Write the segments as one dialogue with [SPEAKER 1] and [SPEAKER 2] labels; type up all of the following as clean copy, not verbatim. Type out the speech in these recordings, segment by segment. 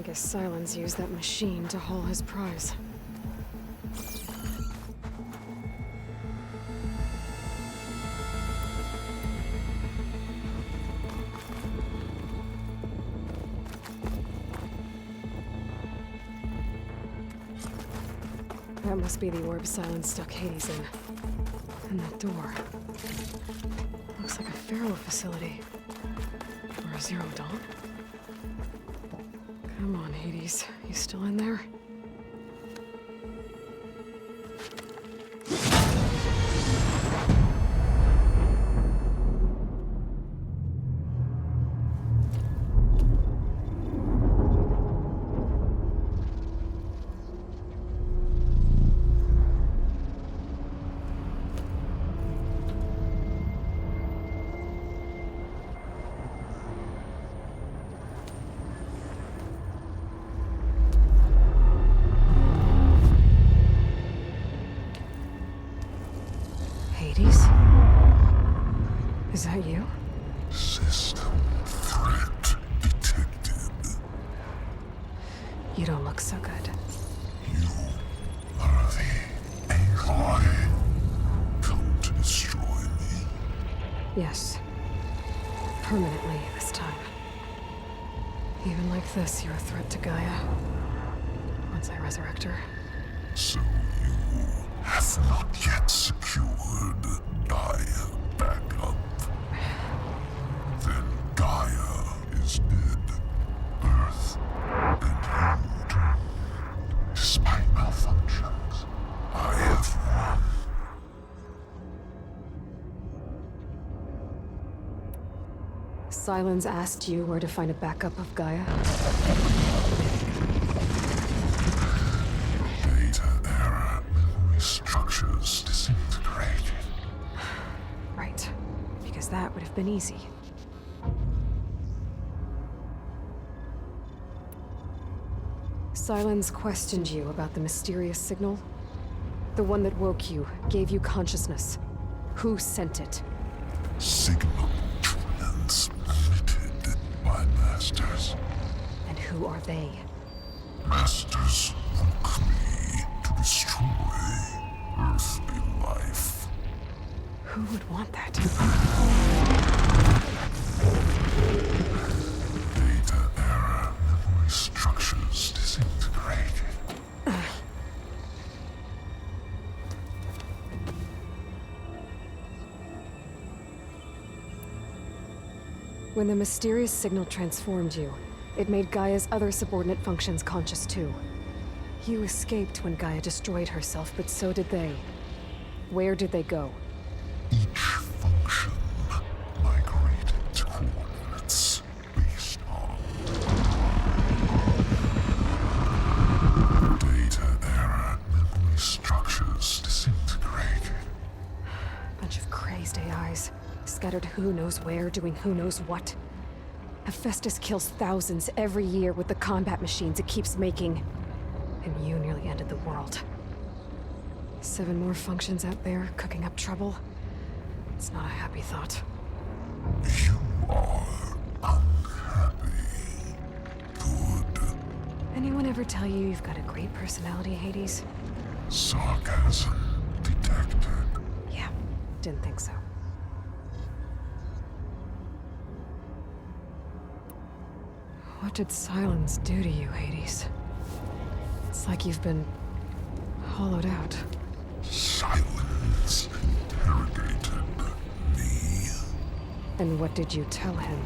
[SPEAKER 1] guess Silence used that machine to haul his prize. That must be the orb Silence stuck Hades in. And that door. Looks like a Pharaoh facility. Or a Zero Dawn? Come on, Hades. You still in there? Hades? Is that you?
[SPEAKER 2] System threat detected.
[SPEAKER 1] You don't look so good.
[SPEAKER 2] You are the AI come to destroy me.
[SPEAKER 1] Yes. Permanently this time. Even like this, you're a threat to Gaia. Once I resurrect her.
[SPEAKER 2] So you have not yet secured Gaia back up. Then Gaia is dead. Earth and you too. Despite malfunctions, I have won.
[SPEAKER 1] Silence asked you where to find a backup of Gaia?
[SPEAKER 2] Data error, memory structures disintegrated.
[SPEAKER 1] Right. Because that would have been easy. Silence questioned you about the mysterious signal? The one that woke you, gave you consciousness. Who sent it?
[SPEAKER 2] Signal transmitted by masters.
[SPEAKER 1] And who are they?
[SPEAKER 2] Masters woke me to destroy earthly life.
[SPEAKER 1] Who would want that?
[SPEAKER 2] Data error, memory structures disintegrated.
[SPEAKER 1] When the mysterious signal transformed you, it made Gaia's other subordinate functions conscious too. You escaped when Gaia destroyed herself, but so did they. Where did they go?
[SPEAKER 2] Each function migrated to coordinates based on data error, memory structures disintegrated.
[SPEAKER 1] Bunch of crazed AIs, scattered who knows where, doing who knows what. Hephaestus kills thousands every year with the combat machines it keeps making. And you nearly ended the world. 7 more functions out there, cooking up trouble. It's not a happy thought.
[SPEAKER 2] You are unhappy. Good.
[SPEAKER 1] Anyone ever tell you you've got a great personality, Hades?
[SPEAKER 2] Sarcasm detected.
[SPEAKER 1] Yeah, didn't think so. What did Silence do to you, Hades? It's like you've been hollowed out.
[SPEAKER 2] Silence interrogated me.
[SPEAKER 1] And what did you tell him?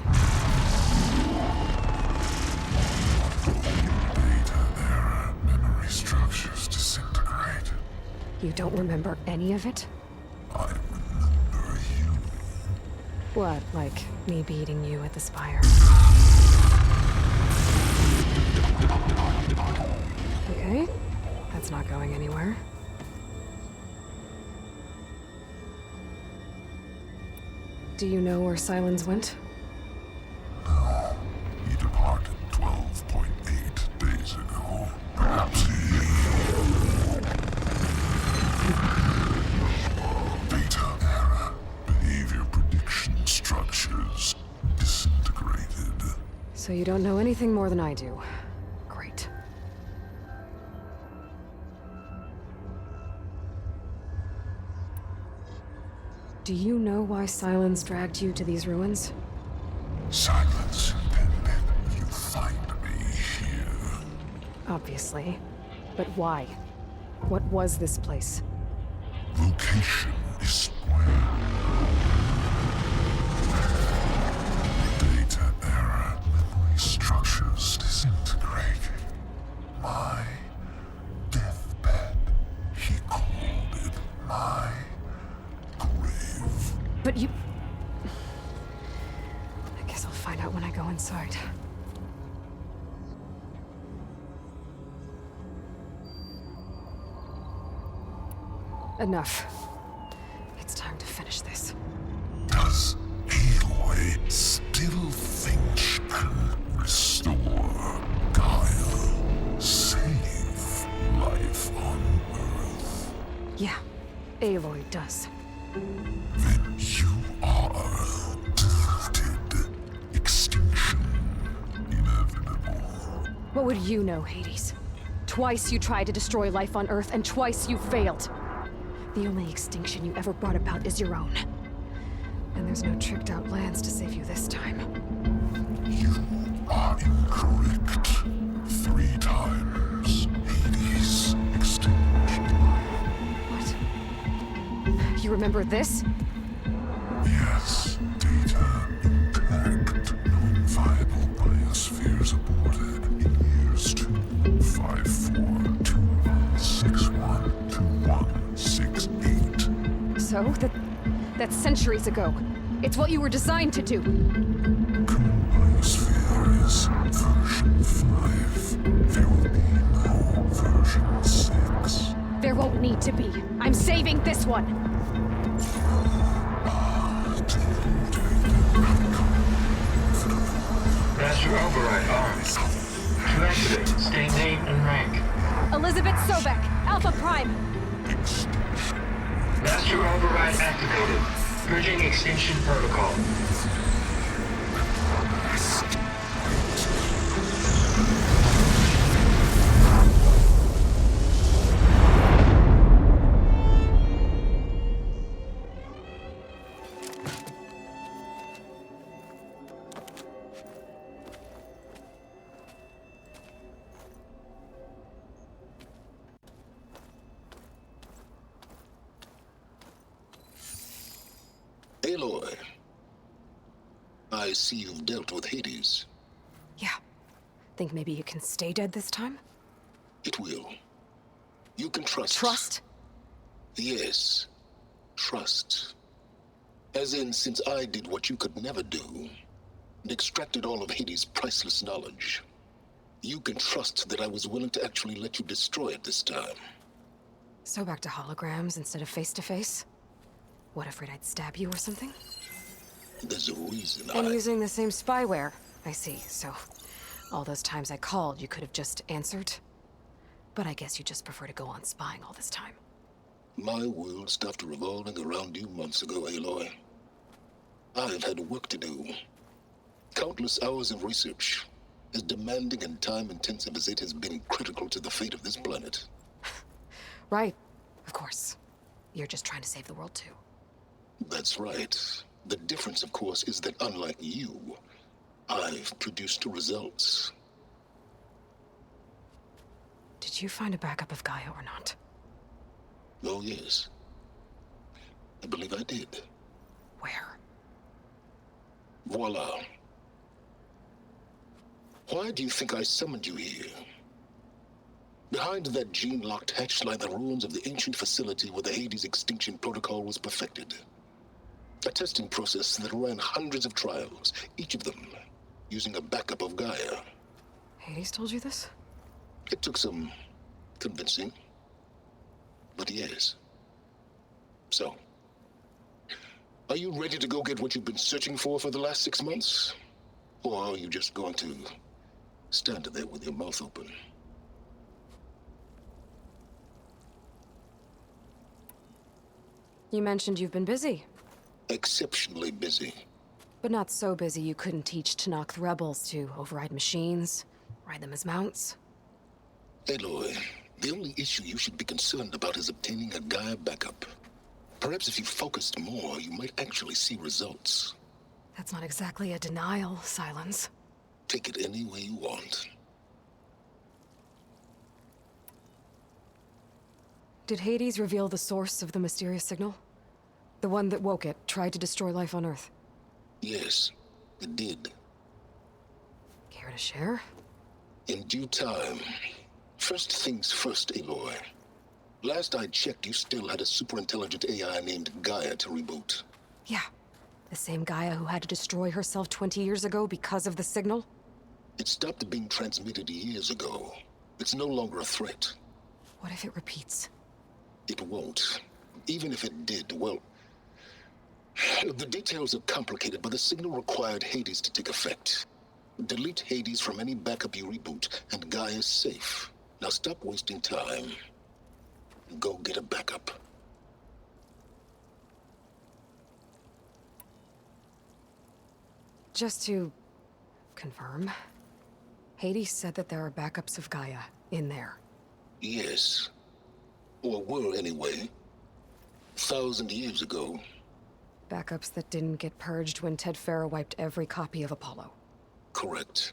[SPEAKER 2] Data error, memory structures disintegrated.
[SPEAKER 1] You don't remember any of it?
[SPEAKER 2] I remember you.
[SPEAKER 1] What, like me beating you at the Spire? Okay, that's not going anywhere. Do you know where Silence went?
[SPEAKER 2] No, he departed 12.8 days ago. Perhaps he... Data error, behavior prediction structures disintegrated.
[SPEAKER 1] So you don't know anything more than I do. Do you know why Silence dragged you to these ruins?
[SPEAKER 2] Silence intended you find me here.
[SPEAKER 1] Obviously. But why? What was this place?
[SPEAKER 2] Location is square. Data error. Memory structures disintegrating. My deathbed. He called it my grave.
[SPEAKER 1] But you... I guess I'll find out when I go inside. Enough. It's time to finish this.
[SPEAKER 2] Does Aloy still think she can restore Gaia? Save life on Earth?
[SPEAKER 1] Yeah, Aloy does.
[SPEAKER 2] Then you are deluded. Extinction inevitable.
[SPEAKER 1] What would you know, Hades? Twice you tried to destroy life on Earth, and twice you failed. The only extinction you ever brought about is your own. And there's no tricked-out lands to save you this time.
[SPEAKER 2] You are incorrect. 3 times. Hades extinguished life.
[SPEAKER 1] What? You remember this?
[SPEAKER 2] Yes, data intact. Non-viable biospheres aborted in years 254, 2161, 2168.
[SPEAKER 1] So? That's centuries ago. It's what you were designed to do.
[SPEAKER 2] Current biosphere is version 5. There will be no version 6.
[SPEAKER 1] There won't need to be. I'm saving this one.
[SPEAKER 3] Master override armed. To activate, state name and rank.
[SPEAKER 1] Elizabeth Sobek, Alpha Prime.
[SPEAKER 3] Master override activated. Purging extinction protocol.
[SPEAKER 4] Aloy, I see you've dealt with Hades.
[SPEAKER 1] Yeah. Think maybe you can stay dead this time?
[SPEAKER 4] It will. You can trust.
[SPEAKER 1] Trust?
[SPEAKER 4] Yes. Trust. As in, since I did what you could never do, and extracted all of Hades' priceless knowledge, you can trust that I was willing to actually let you destroy it this time.
[SPEAKER 1] So back to holograms instead of face-to-face? What, afraid I'd stab you or something?
[SPEAKER 4] There's a reason
[SPEAKER 1] And using the same spyware. I see, so... all those times I called, you could have just answered? But I guess you just prefer to go on spying all this time.
[SPEAKER 4] My world stopped revolving around you months ago, Aloy. I've had work to do. Countless hours of research, as demanding and time-intensive as it has been critical to the fate of this planet.
[SPEAKER 1] Right. Of course. You're just trying to save the world, too.
[SPEAKER 4] That's right. The difference, of course, is that unlike you, I've produced results.
[SPEAKER 1] Did you find a backup of Gaia or not?
[SPEAKER 4] Oh, yes. I believe I did.
[SPEAKER 1] Where?
[SPEAKER 4] Voila. Why do you think I summoned you here? Behind that gene-locked hatch lie the ruins of the ancient facility where the Hades extinction protocol was perfected. A testing process that ran hundreds of trials, each of them using a backup of Gaia.
[SPEAKER 1] Hades told you this?
[SPEAKER 4] It took some convincing, but yes. So, are you ready to go get what you've been searching for the last 6 months? Or are you just going to stand there with your mouth open?
[SPEAKER 1] You mentioned you've been busy.
[SPEAKER 4] Exceptionally busy.
[SPEAKER 1] But not so busy you couldn't teach Tanakh rebels to override machines, ride them as mounts.
[SPEAKER 4] Aloy, the only issue you should be concerned about is obtaining a Gaia backup. Perhaps if you focused more, you might actually see results.
[SPEAKER 1] That's not exactly a denial, Silence.
[SPEAKER 4] Take it any way you want.
[SPEAKER 1] Did Hades reveal the source of the mysterious signal? The one that woke it, tried to destroy life on Earth?
[SPEAKER 4] Yes, it did.
[SPEAKER 1] Care to share?
[SPEAKER 4] In due time. First things first, Aloy. Last I checked, you still had a super-intelligent AI named Gaia to reboot.
[SPEAKER 1] Yeah. The same Gaia who had to destroy herself 20 years ago because of the signal?
[SPEAKER 4] It stopped being transmitted years ago. It's no longer a threat.
[SPEAKER 1] What if it repeats?
[SPEAKER 4] It won't. Even if it did, well... The details are complicated, but the signal required Hades to take effect. Delete Hades from any backup you reboot, and Gaia's safe. Now stop wasting time. Go get a backup.
[SPEAKER 1] Just to confirm, Hades said that there are backups of Gaia in there.
[SPEAKER 4] Yes. Or were, anyway. 1,000 years ago.
[SPEAKER 1] Backups that didn't get purged when Ted Farrow wiped every copy of Apollo.
[SPEAKER 4] Correct.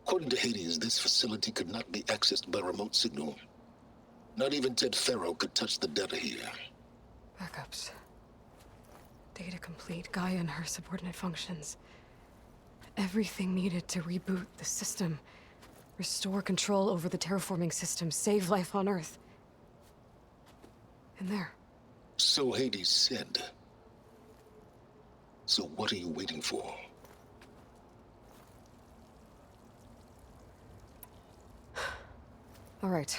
[SPEAKER 4] According to Hades, this facility could not be accessed by remote signal. Not even Ted Farrow could touch the data here.
[SPEAKER 1] Backups. Data complete, Gaia and her subordinate functions. Everything needed to reboot the system. Restore control over the terraforming system, save life on Earth. And there.
[SPEAKER 4] So Hades said. So what are you waiting for?
[SPEAKER 1] All right.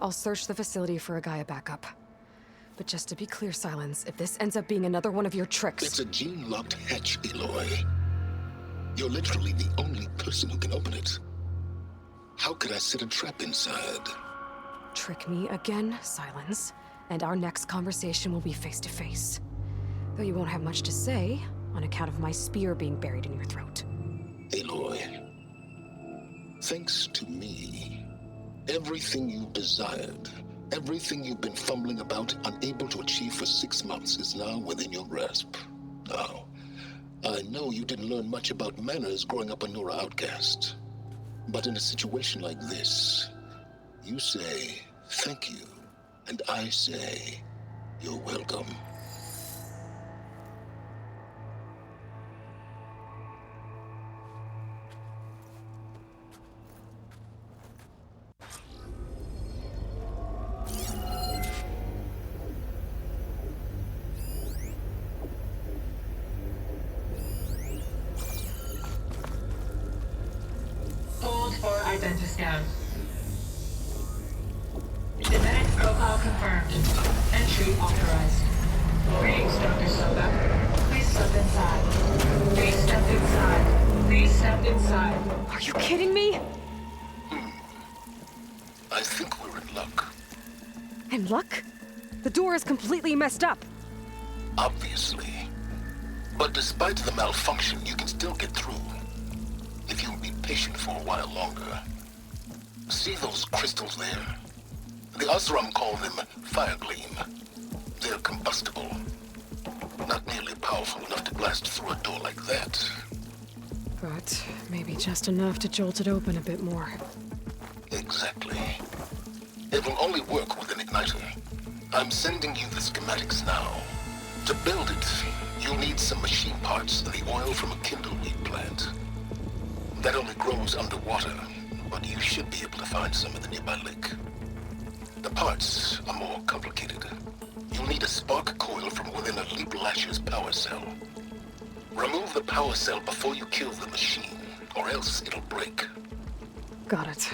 [SPEAKER 1] I'll search the facility for a Gaia backup. But just to be clear, Silence, if this ends up being another one of your tricks...
[SPEAKER 4] It's a gene-locked hatch, Aloy. You're literally the only person who can open it. How could I set a trap inside?
[SPEAKER 1] Trick me again, Silence, and our next conversation will be face-to-face. Though you won't have much to say, on account of my spear being buried in your throat.
[SPEAKER 4] Aloy, thanks to me, everything you desired, everything you've been fumbling about, unable to achieve for 6 months, is now within your grasp. Now, I know you didn't learn much about manners growing up a Nora outcast. But in a situation like this, you say, thank you, and I say, you're welcome.
[SPEAKER 5] Hold for identiscan. Genetic profile confirmed. Entry authorized. Greetings, Dr. Soda. Please step inside. Please step inside. Please step inside.
[SPEAKER 1] Are you kidding me?
[SPEAKER 4] I think we're in luck.
[SPEAKER 1] And luck? The door is completely messed up.
[SPEAKER 4] Obviously. But despite the malfunction, you can still get through. If you'll be patient for a while longer. See those crystals there? The Osram call them fire gleam. They're combustible. Not nearly powerful enough to blast through a door like that.
[SPEAKER 1] But maybe just enough to jolt it open a bit more.
[SPEAKER 4] Exactly. It will only work with an igniter. I'm sending you the schematics now. To build it, you'll need some machine parts and the oil from a kindleweed plant. That only grows underwater, but you should be able to find some in the nearby lake. The parts are more complicated. You'll need a spark coil from within a Leap Lasher's power cell. Remove the power cell before you kill the machine, or else it'll break.
[SPEAKER 1] Got it.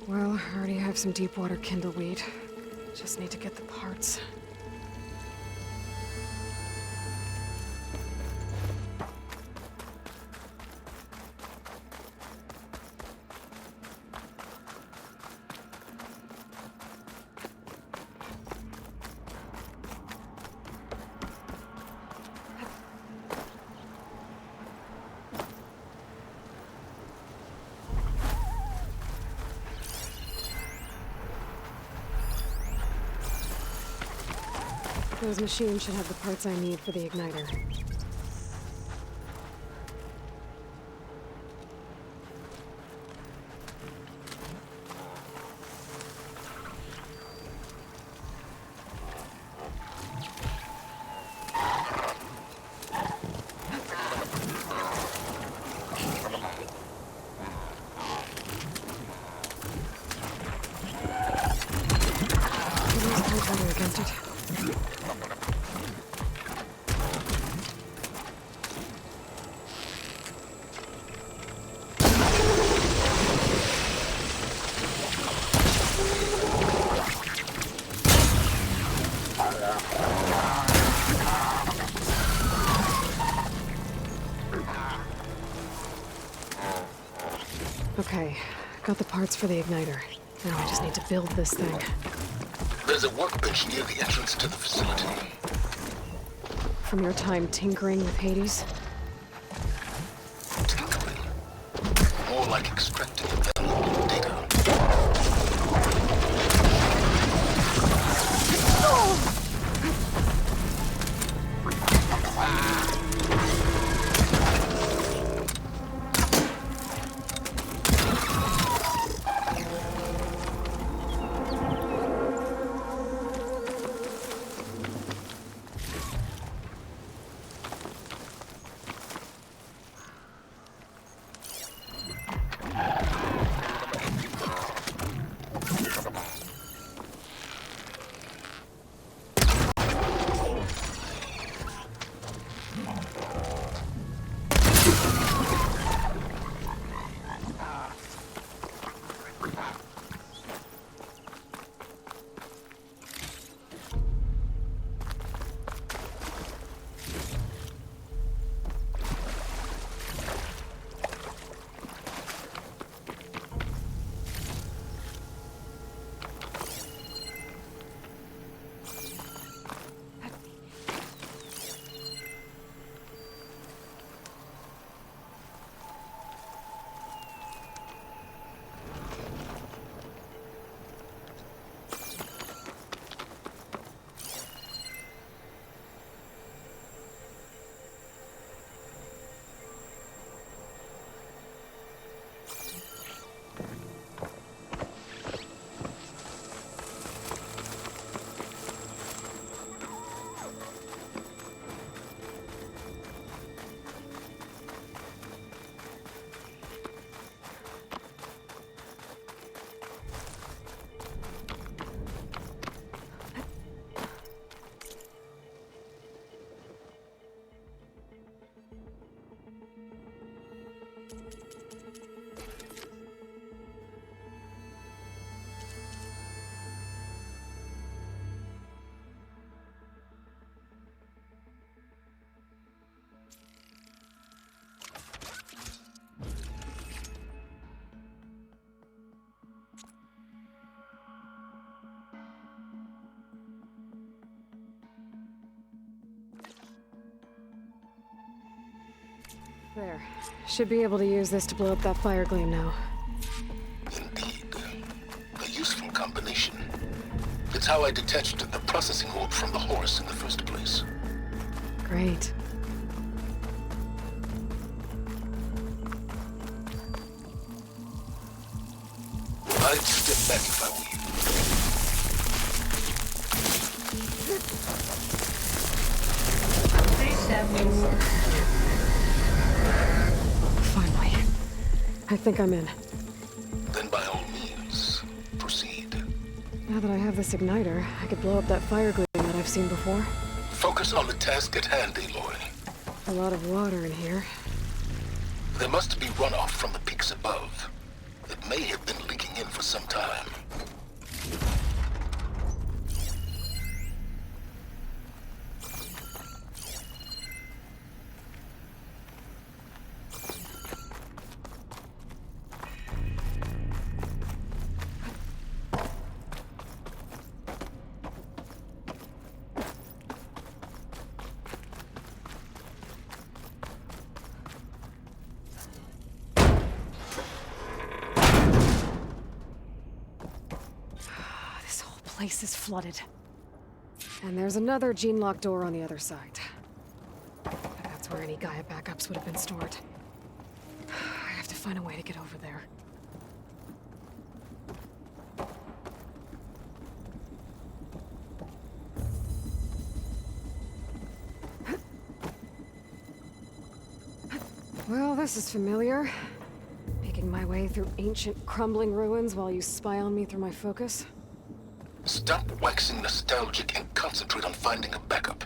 [SPEAKER 1] Well, I already have some deep water kindleweed. Just need to get the parts. Those machines should have the parts I need for the igniter. Against it. Okay, got the parts for the igniter. Now I just need to build this thing.
[SPEAKER 4] There's a workbench near the entrance to the facility.
[SPEAKER 1] From your time tinkering with Hades?
[SPEAKER 4] Tinkering? More like extracting valuable data.
[SPEAKER 1] There. Should be able to use this to blow up that fire gleam now.
[SPEAKER 4] Indeed. A useful combination. It's how I detached the processing orb from the horse in the first place.
[SPEAKER 1] Great.
[SPEAKER 4] I'd step back if I were you.
[SPEAKER 5] Please step forward.
[SPEAKER 1] Finally. I think I'm in.
[SPEAKER 4] Then by all means, proceed.
[SPEAKER 1] Now that I have this igniter, I could blow up that fire gleam that I've seen before.
[SPEAKER 4] Focus on the task at hand, Aloy.
[SPEAKER 1] A lot of water in here.
[SPEAKER 4] There must be runoff from the peaks above. It may have been leaking in for some time.
[SPEAKER 1] This whole place is flooded. And there's another gene-locked door on the other side. That's where any Gaia backups would have been stored. I have to find a way to get over there. Well, this is familiar. Making my way through ancient, crumbling ruins while you spy on me through my focus.
[SPEAKER 4] Stop waxing nostalgic and concentrate on finding a backup.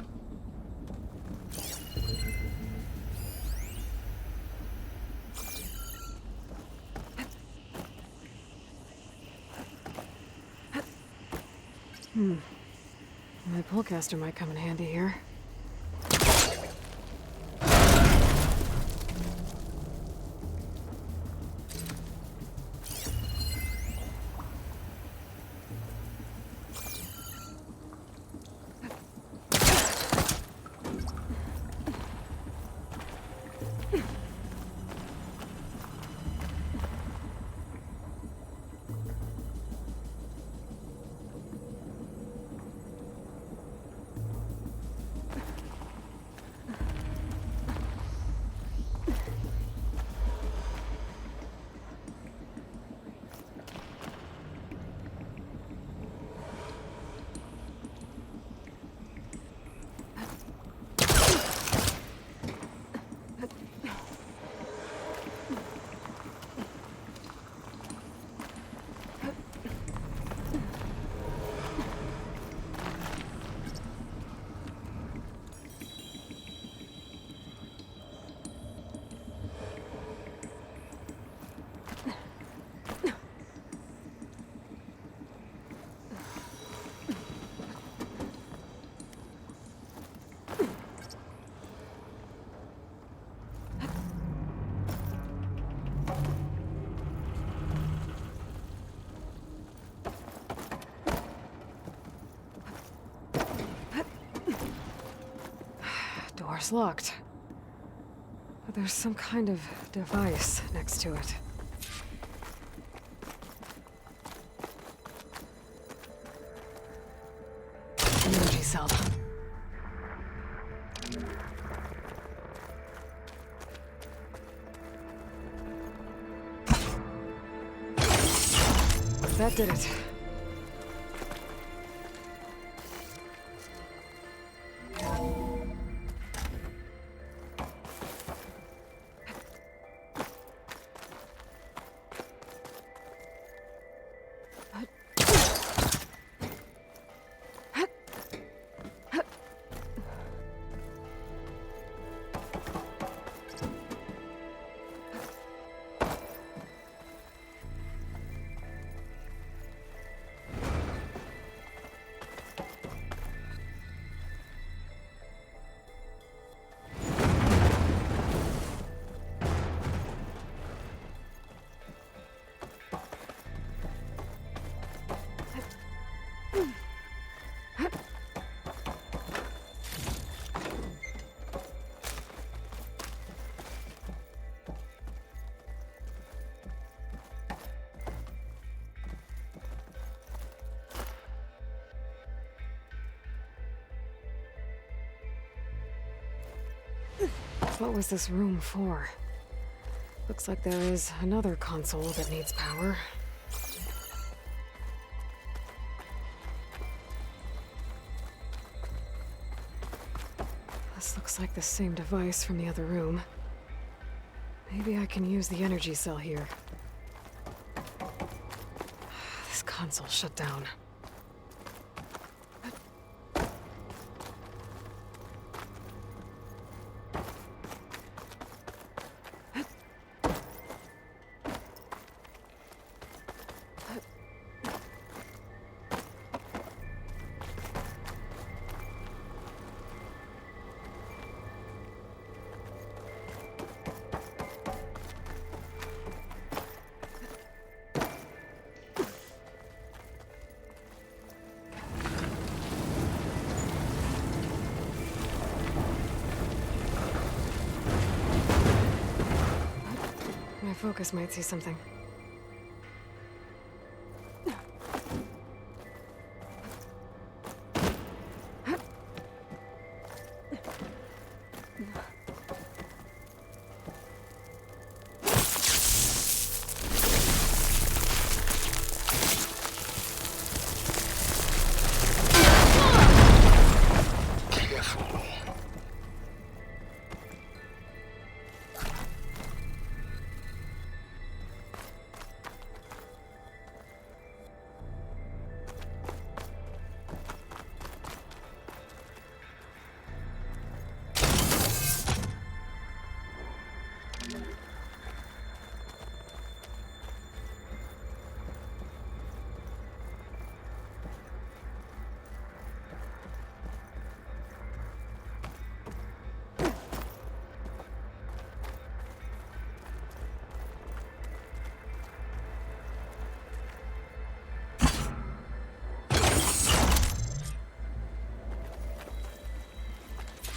[SPEAKER 1] My pullcaster might come in handy here. Door's locked. But there's some kind of device next to it. Energy cell. That did it. What was this room for? Looks like there is another console that needs power. This looks like the same device from the other room. Maybe I can use the energy cell here. This console shut down. My focus might see something.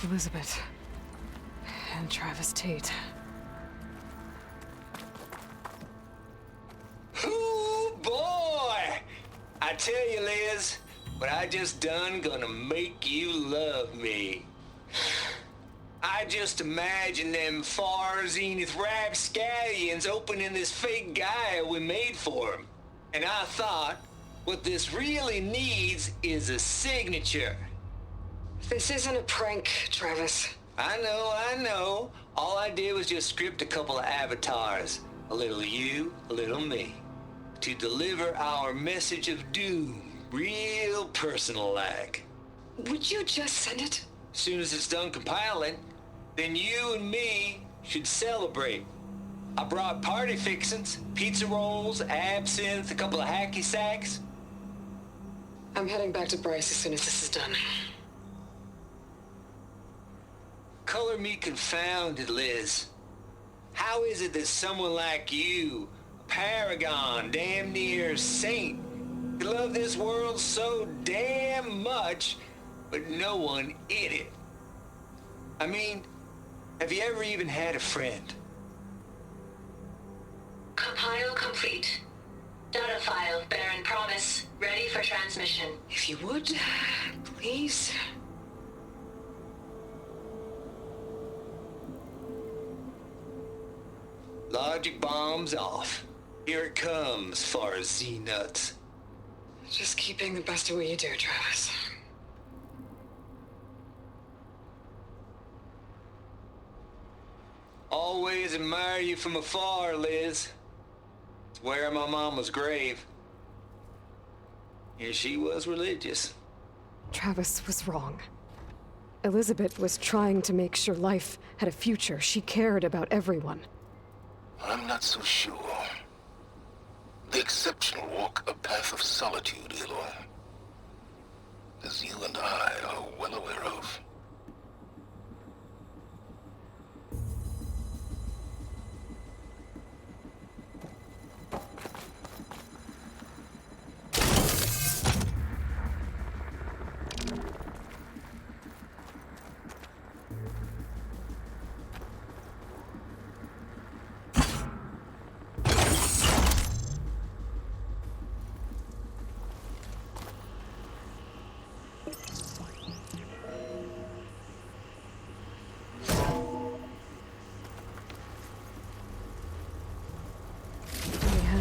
[SPEAKER 1] Elizabeth. And Travis Tate.
[SPEAKER 6] Ooh, boy! I tell you, Liz, what I just done gonna make you love me. I just imagine them far zenith rapscallions opening this fake guy we made for him. And I thought, what this really needs is a signature.
[SPEAKER 1] This isn't a prank, Travis.
[SPEAKER 6] I know. All I did was just script a couple of avatars. A little you, a little me. To deliver our message of doom, real personal-like.
[SPEAKER 1] Would you just send it?
[SPEAKER 6] Soon as it's done compiling, then you and me should celebrate. I brought party fixins, pizza rolls, absinthe, a couple of hacky sacks.
[SPEAKER 1] I'm heading back to Bryce as soon as this is done.
[SPEAKER 6] Color me confounded, Liz. How is it that someone like you, a paragon, damn near saint, could love this world so damn much, but no one in it? I mean, have you ever even had a friend?
[SPEAKER 5] Compile complete. Data file, Baron Promise, ready for transmission.
[SPEAKER 1] If you would, please.
[SPEAKER 6] Logic bombs off. Here it comes, far Z-nuts.
[SPEAKER 1] Just keeping the best of what you do, Travis.
[SPEAKER 6] Always admire you from afar, Liz. It's where my mama's grave. And she was religious.
[SPEAKER 1] Travis was wrong. Elizabeth was trying to make sure life had a future. She cared about everyone.
[SPEAKER 4] I'm not so sure. The exceptional walk a path of solitude, Aloy. As you and I are well aware of.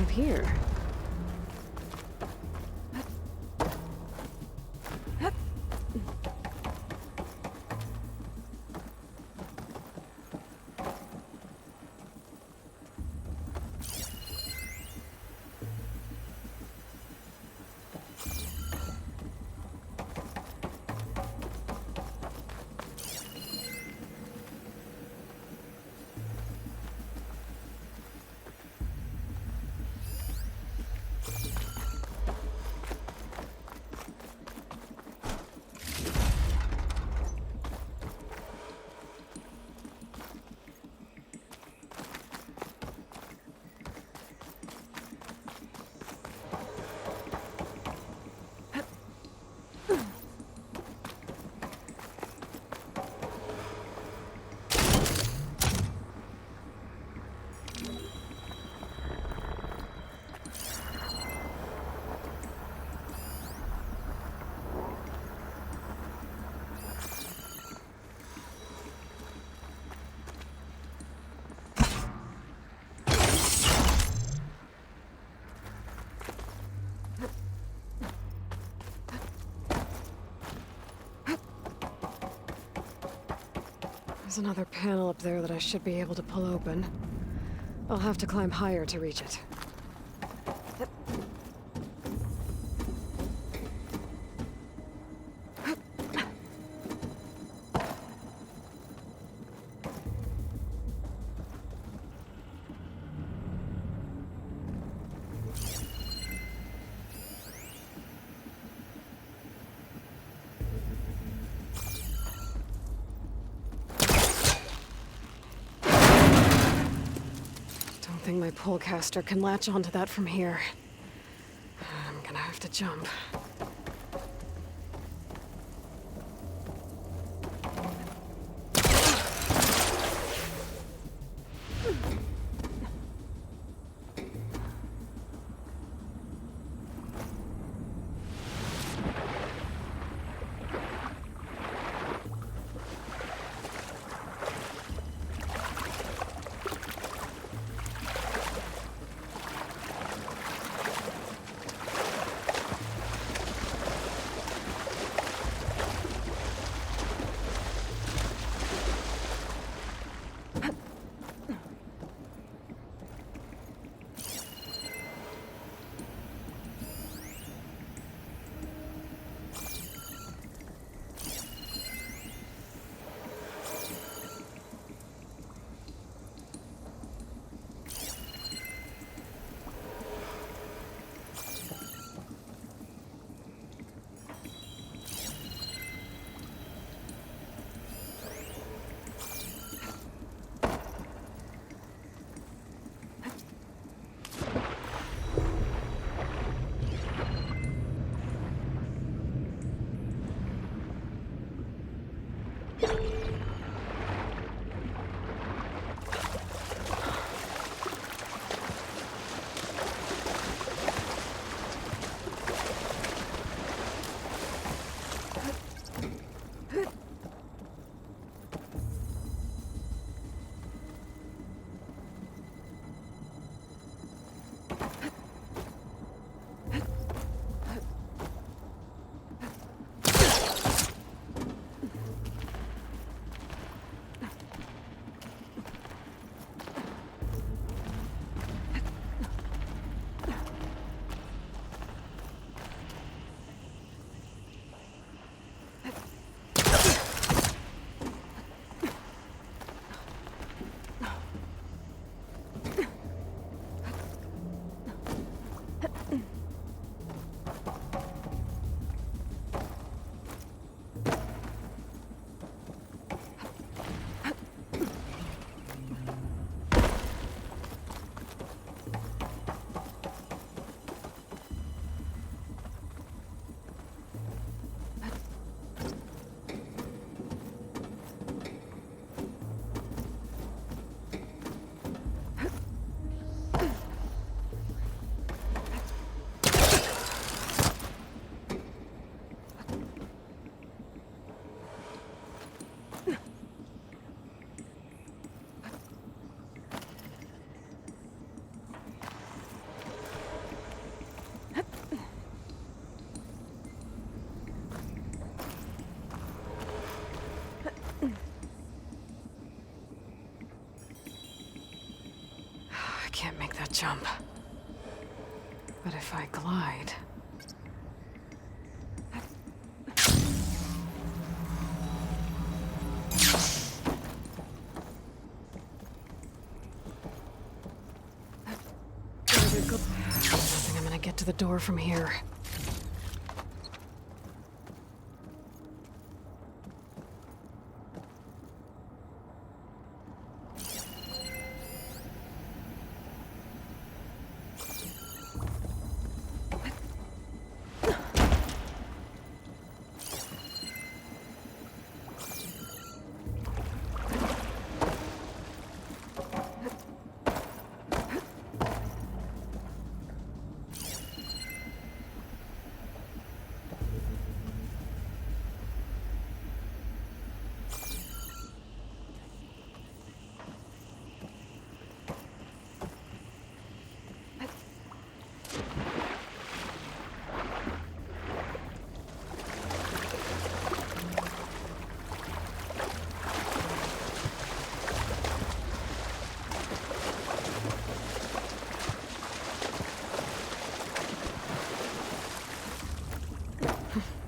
[SPEAKER 1] Here. There's another panel up there that I should be able to pull open. I'll have to climb higher to reach it. I think my polecaster can latch onto that from here. I'm gonna have to jump. can't jump. But if I glide... There we go. I don't think I'm gonna get to the door from here.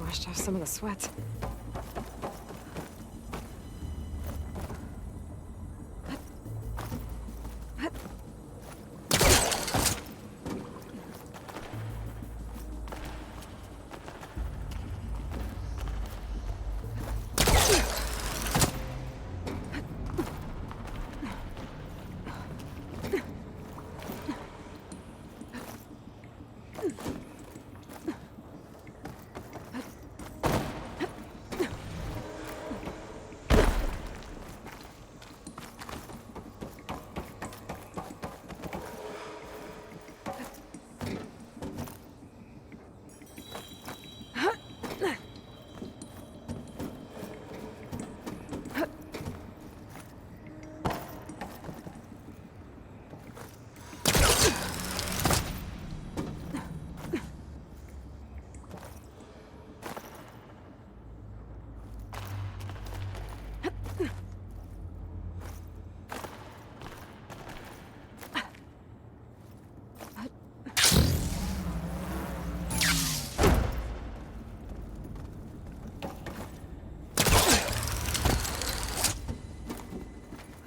[SPEAKER 1] Washed off some of the sweat.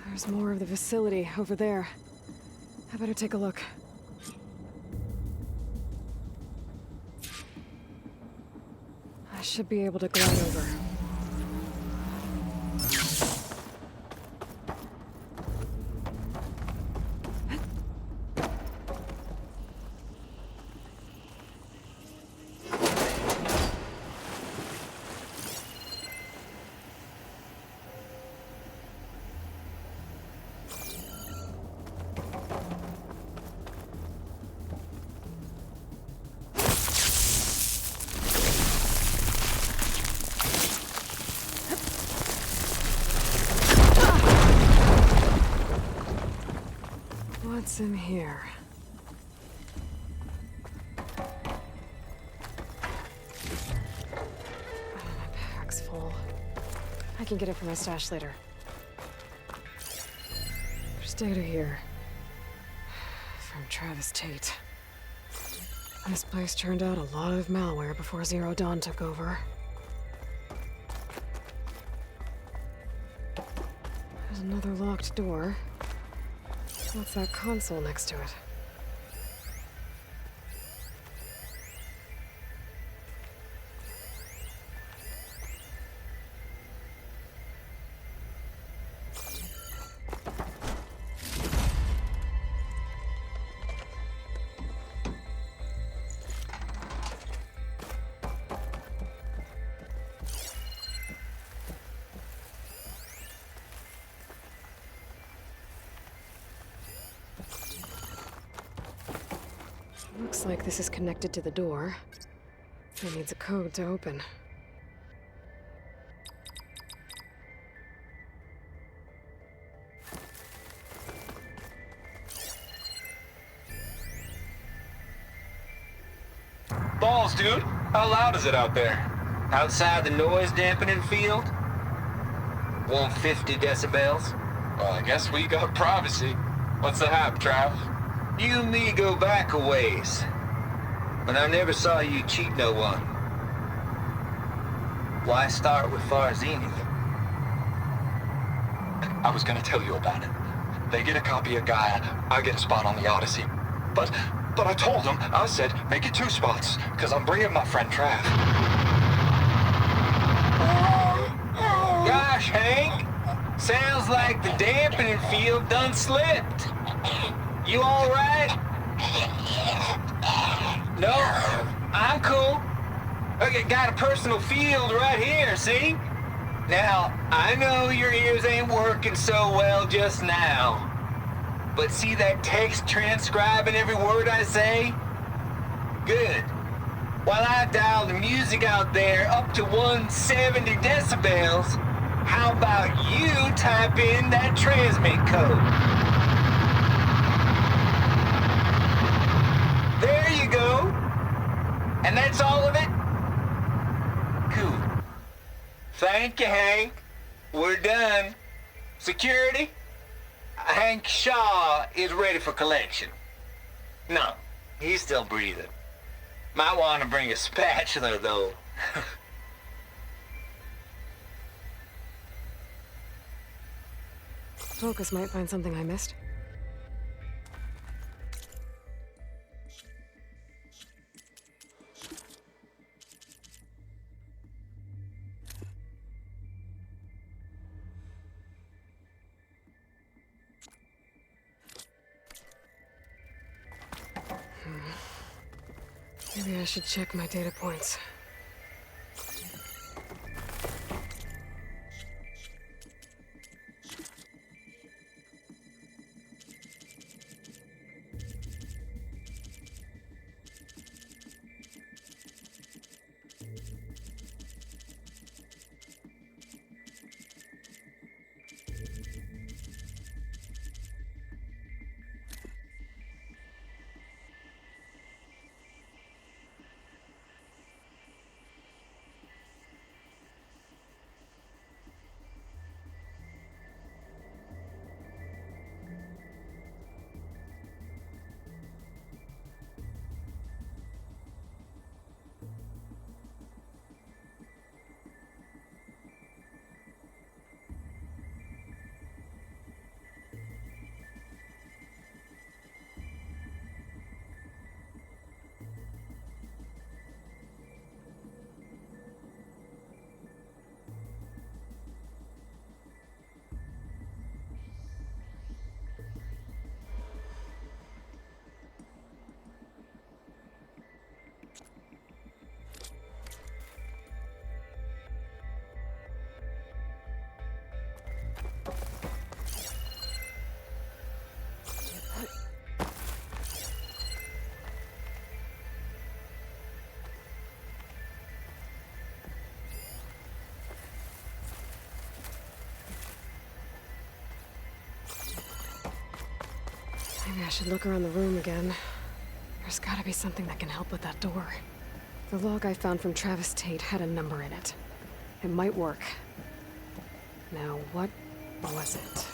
[SPEAKER 1] There's more of the facility over there. I better take a look. I should be able to glide over. What's in here? My pack's full. I can get it from my stash later. There's data here. From Travis Tate. This place turned out a lot of malware before Zero Dawn took over. There's another locked door. What's that console next to it? Looks like this is connected to the door. It needs a code to open.
[SPEAKER 6] Balls, dude. How loud is it out there? Outside the noise dampening field? 150 decibels?
[SPEAKER 7] Well, I guess we got privacy. What's the hap, Trav?
[SPEAKER 6] You and me go back a ways. But I never saw you cheat no one. Why start with Farzini?
[SPEAKER 7] I was gonna tell you about it. They get a copy of Gaia, I get a spot on the Odyssey. But I told them, I said, make it 2 spots, because I'm bringing my friend Trav.
[SPEAKER 6] Gosh, Hank. Sounds like the dampening field done slipped. You all right? No, I'm cool. Okay, got a personal field right here, see? Now, I know your ears ain't working so well just now. But see that text transcribing every word I say? Good. While I dial the music out there up to 170 decibels, how about you type in that transmit code? There you go. And that's all of it? Cool. Thank you, Hank. We're done. Security? Hank Shaw is ready for collection. No, he's still breathing. Might want to bring a spatula, though.
[SPEAKER 1] Focus might find something I missed. Maybe I should check my data points. Maybe I should look around the room again. There's gotta be something that can help with that door. The log I found from Travis Tate had a number in it. It might work. Now, what was it?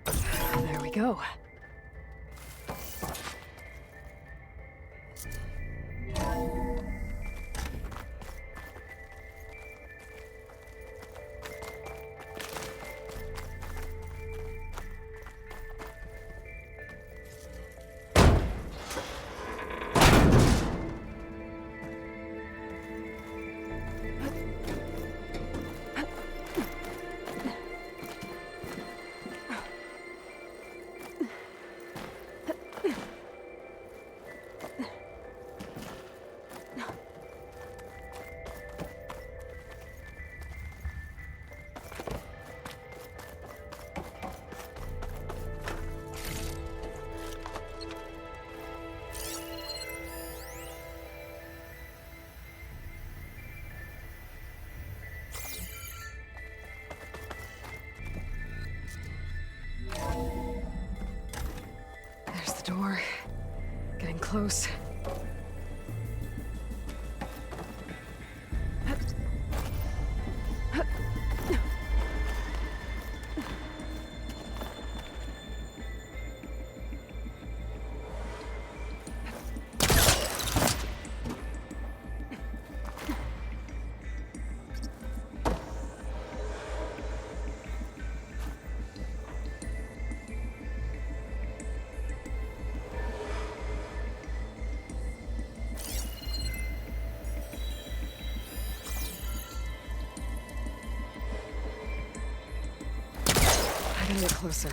[SPEAKER 1] There we go. Door. Getting close. Gotta get closer.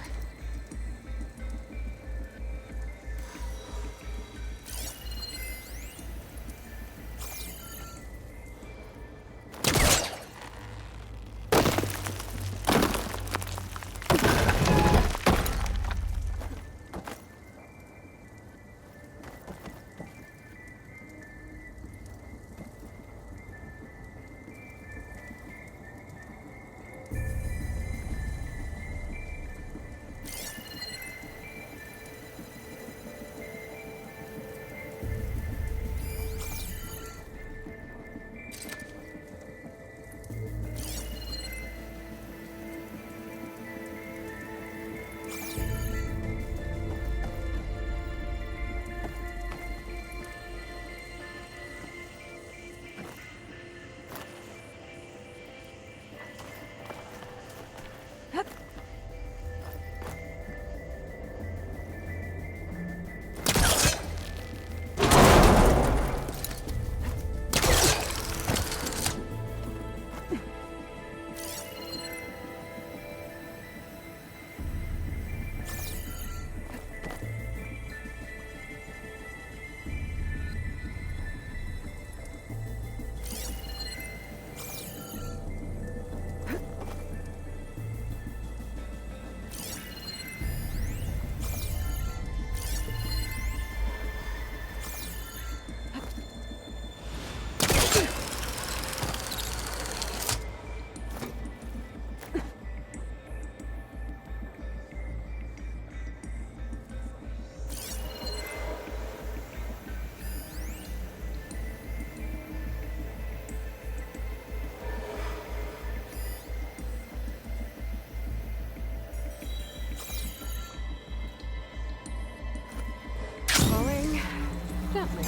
[SPEAKER 1] Gently.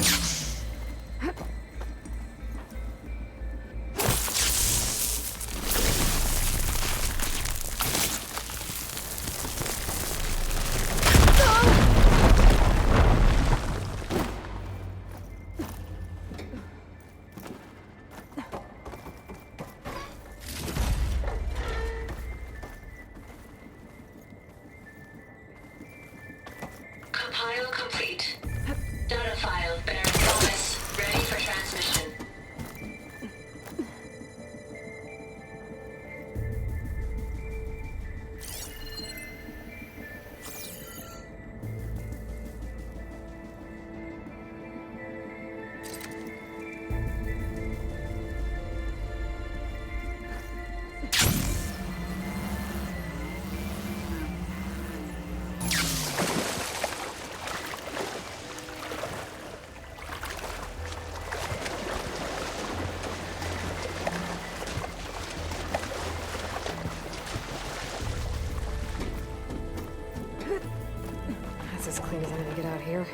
[SPEAKER 5] Compile complete. Data file bearing promise. Ready for transmission.
[SPEAKER 1] That's as clean as I'm gonna get out here.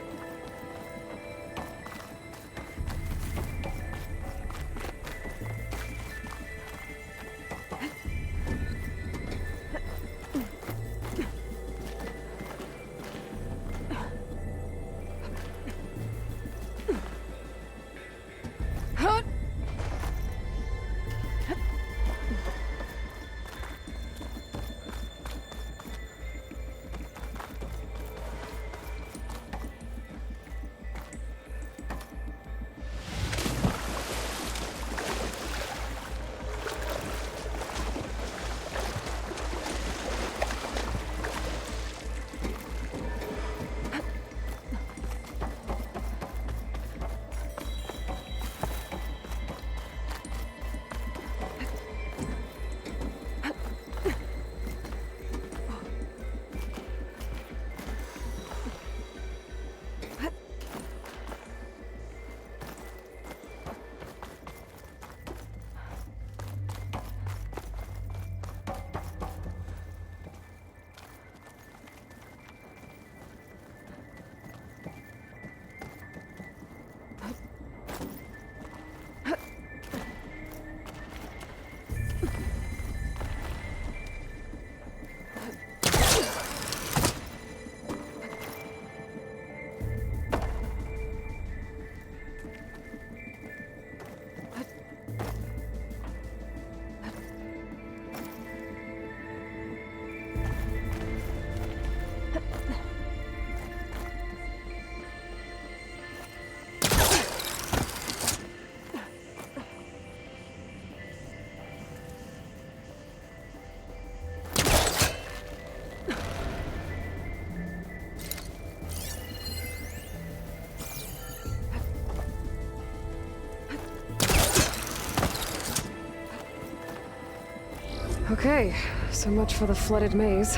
[SPEAKER 1] Okay, so much for the flooded maze.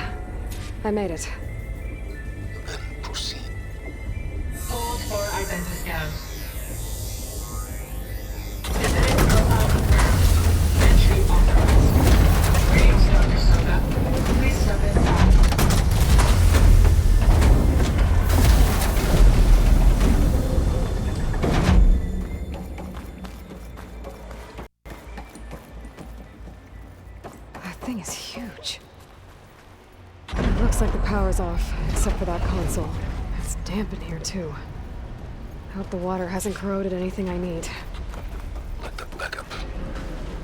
[SPEAKER 1] I made it.
[SPEAKER 4] Then proceed.
[SPEAKER 5] Hold for identiscan. Genetic profile confirmed. Entry authorized. Greetings, Dr. Soga. Please step inside.
[SPEAKER 1] That thing is huge. It looks like the power's off, except for that console. It's damp in here, too. I hope the water hasn't corroded anything I need.
[SPEAKER 4] Let the backup.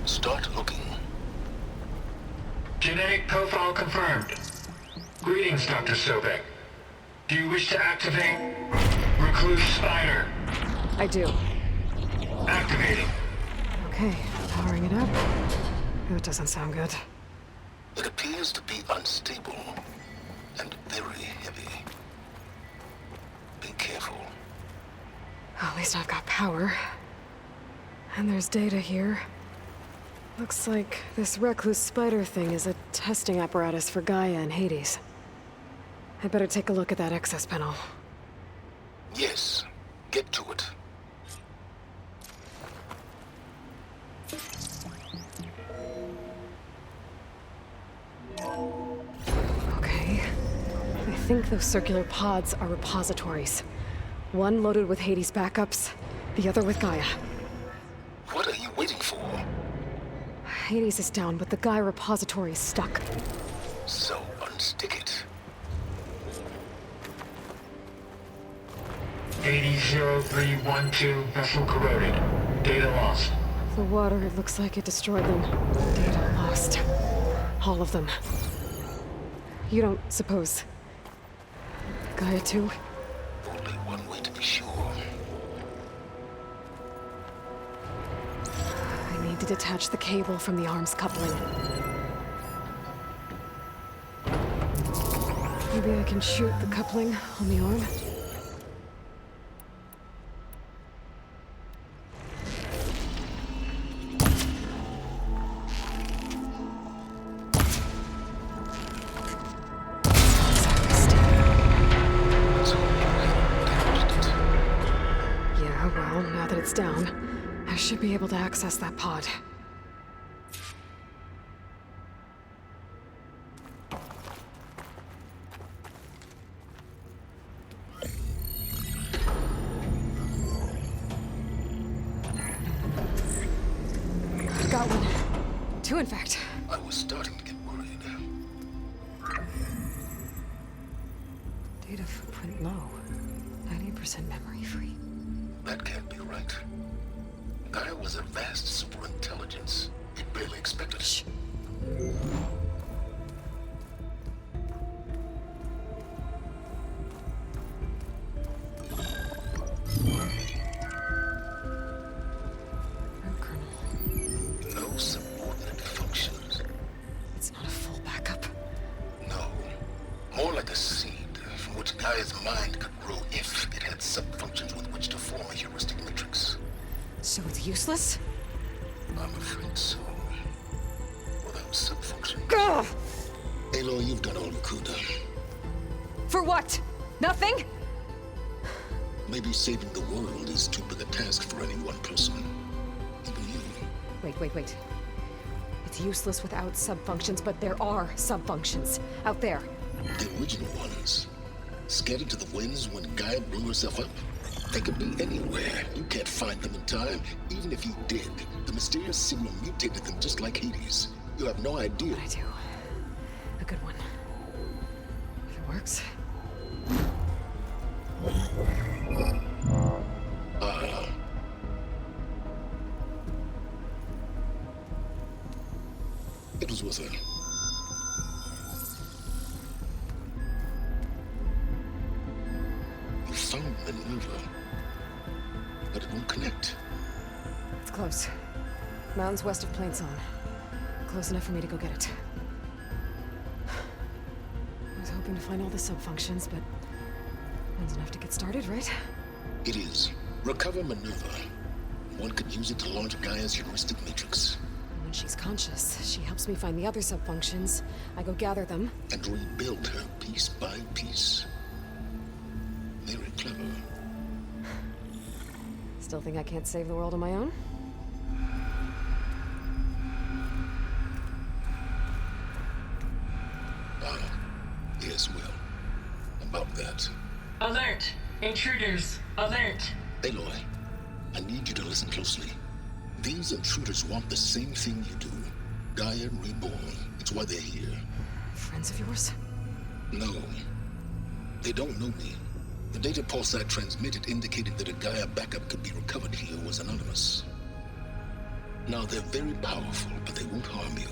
[SPEAKER 4] Start looking.
[SPEAKER 3] Genetic profile confirmed. Greetings, Dr. Sobek. Do you wish to activate Recluse Spider?
[SPEAKER 1] I do.
[SPEAKER 3] Activating.
[SPEAKER 1] Okay, powering it up. That doesn't sound good.
[SPEAKER 4] It appears to be unstable and very heavy. Be careful.
[SPEAKER 1] At least I've got power. And there's data here. Looks like this recluse spider thing is a testing apparatus for Gaia and Hades. I'd better take a look at that access panel.
[SPEAKER 4] Yes, get to it.
[SPEAKER 1] Okay. I think those circular pods are repositories. One loaded with Hades backups, the other with Gaia.
[SPEAKER 4] What are you waiting for?
[SPEAKER 1] Hades is down, but the Gaia repository is stuck.
[SPEAKER 4] So unstick it.
[SPEAKER 3] 800312 vessel corroded. Data lost.
[SPEAKER 1] The water, it looks like it destroyed them. Data lost. All of them. You don't suppose... Gaia too?
[SPEAKER 4] Only one way to be sure.
[SPEAKER 1] I need to detach the cable from the arms coupling. Maybe I can shoot the coupling on the arm? Yeah, well, now that it's down, I should be able to access that pod. Got one. Two, in fact.
[SPEAKER 4] I was starting to get worried.
[SPEAKER 1] Data footprint low. 90% memory free.
[SPEAKER 4] That can't be right. Gaia was a vast superintelligence. It barely expected it.
[SPEAKER 1] Red kernel.
[SPEAKER 4] No subordinate functions.
[SPEAKER 1] It's not a full backup.
[SPEAKER 4] No. More like a seed from which Gaia's mind could grow if it had subfunctions with which to form a heuristic matrix.
[SPEAKER 1] So it's useless?
[SPEAKER 4] I'm afraid so. Without subfunctions.
[SPEAKER 1] Ugh!
[SPEAKER 4] Aloy, you've done all you could.
[SPEAKER 1] For what? Nothing?
[SPEAKER 4] Maybe saving the world is too big a task for any one person. Even you.
[SPEAKER 1] Wait. It's useless without subfunctions, but there are subfunctions out there.
[SPEAKER 4] The original ones. Scattered to the winds when Gaia blew herself up. They could be anywhere. You can't find them in time. Even if you did, the mysterious signal mutated them just like Hades. You have no idea.
[SPEAKER 1] But I do. A good one. If it works.
[SPEAKER 4] It was worth it. You found Minerva, but it won't connect.
[SPEAKER 1] It's close. Mountains west of Plainsong. Close enough for me to go get it. I was hoping to find all the subfunctions, but one's enough to get started, right?
[SPEAKER 4] It is. Recover Minerva. One could use it to launch Gaia's heuristic matrix.
[SPEAKER 1] When she's conscious, she helps me find the other subfunctions. I go gather them.
[SPEAKER 4] And rebuild her piece by piece. Very clever.
[SPEAKER 1] Still think I can't save the world on my own?
[SPEAKER 4] Yes, well. About that.
[SPEAKER 5] Alert! Intruders! Alert!
[SPEAKER 4] Aloy, I need you to listen closely. These intruders want the same thing you do. Gaia reborn. It's why they're here.
[SPEAKER 1] Friends of yours?
[SPEAKER 4] No. They don't know me. The data pulse I transmitted indicated that a Gaia backup could be recovered here was anonymous. Now, they're very powerful, but they won't harm you.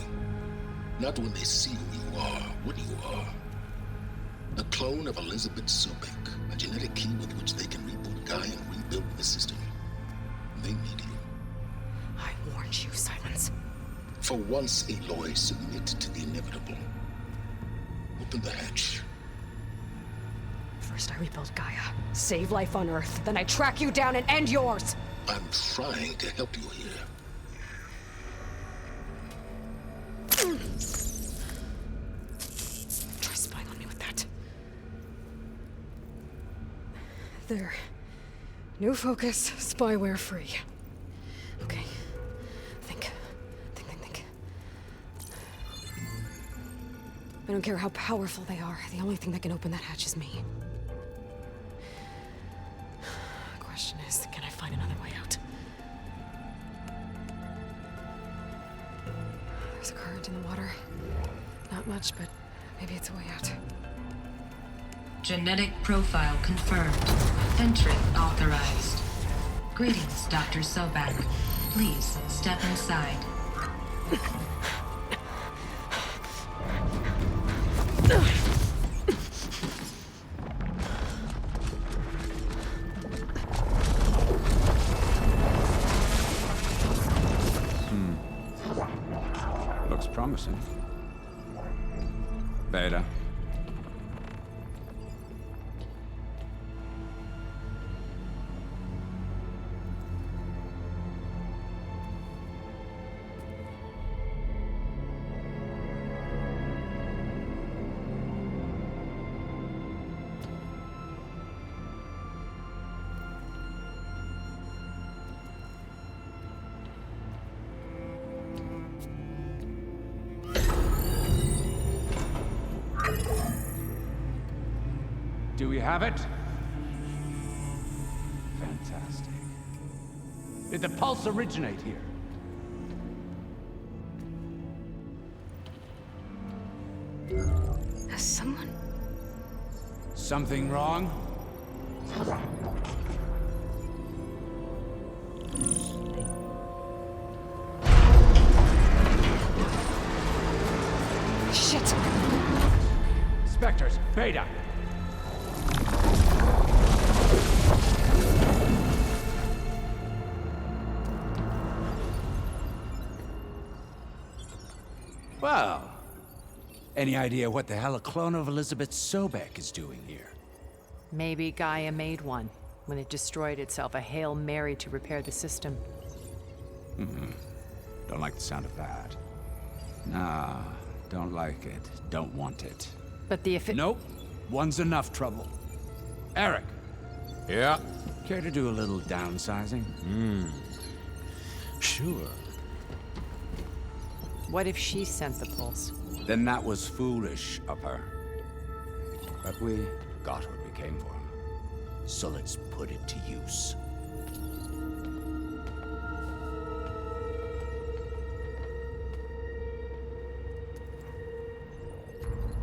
[SPEAKER 4] Not when they see who you are, what you are. A clone of Elizabeth Sobek, a genetic key with which they can reboot Gaia and rebuild the system. They need you.
[SPEAKER 1] I warned you, Silence.
[SPEAKER 4] For once, Aloy, submit to the inevitable. Open the hatch.
[SPEAKER 1] First I rebuild Gaia, save life on Earth, then I track you down and end yours!
[SPEAKER 4] I'm trying to help you here.
[SPEAKER 1] Try spying on me with that. There. New focus, spyware free. Okay. Think. I don't care how powerful they are. The only thing that can open that hatch is me. Question is, can I find another way out? There's a current in the water. Not much, but maybe it's a way out.
[SPEAKER 5] Genetic profile confirmed. Entry authorized. Greetings, Dr. Sobak. Please step inside.
[SPEAKER 8] Looks promising. Beta. Do we have it? Fantastic. Did the pulse originate here?
[SPEAKER 1] Has someone...
[SPEAKER 8] Something wrong?
[SPEAKER 1] Shit!
[SPEAKER 8] Spectres, Beta! Well, any idea what the hell a clone of Elizabeth Sobek is doing here?
[SPEAKER 9] Maybe Gaia made one when it destroyed itself, a Hail Mary to repair the system.
[SPEAKER 8] Don't like the sound of that. Nah, don't like it. Don't want it.
[SPEAKER 9] But
[SPEAKER 8] Nope. One's enough trouble. Eric.
[SPEAKER 10] Yeah?
[SPEAKER 8] Care to do a little downsizing?
[SPEAKER 10] Sure.
[SPEAKER 9] What if she sent the pulse?
[SPEAKER 8] Then that was foolish of her. But we got what we came for. So let's put it to use.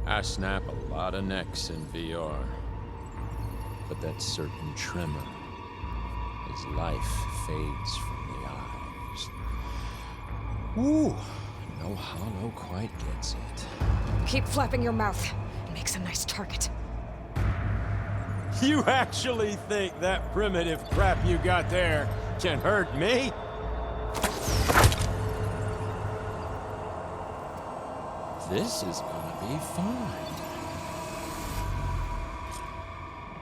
[SPEAKER 10] I snap a lot of necks in VR. But that certain tremor as life fades from the eyes. Ooh, no hollow quite gets it.
[SPEAKER 1] Keep flapping your mouth. It makes a nice target.
[SPEAKER 10] You actually think that primitive crap you got there can hurt me? This is gonna be fun.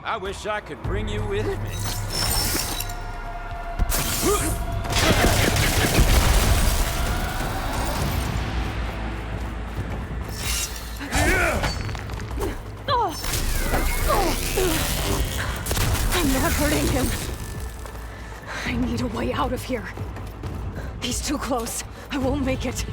[SPEAKER 10] I wish I could bring you with me.
[SPEAKER 1] not hurting him. I need a way out of here. He's too close. I won't make it.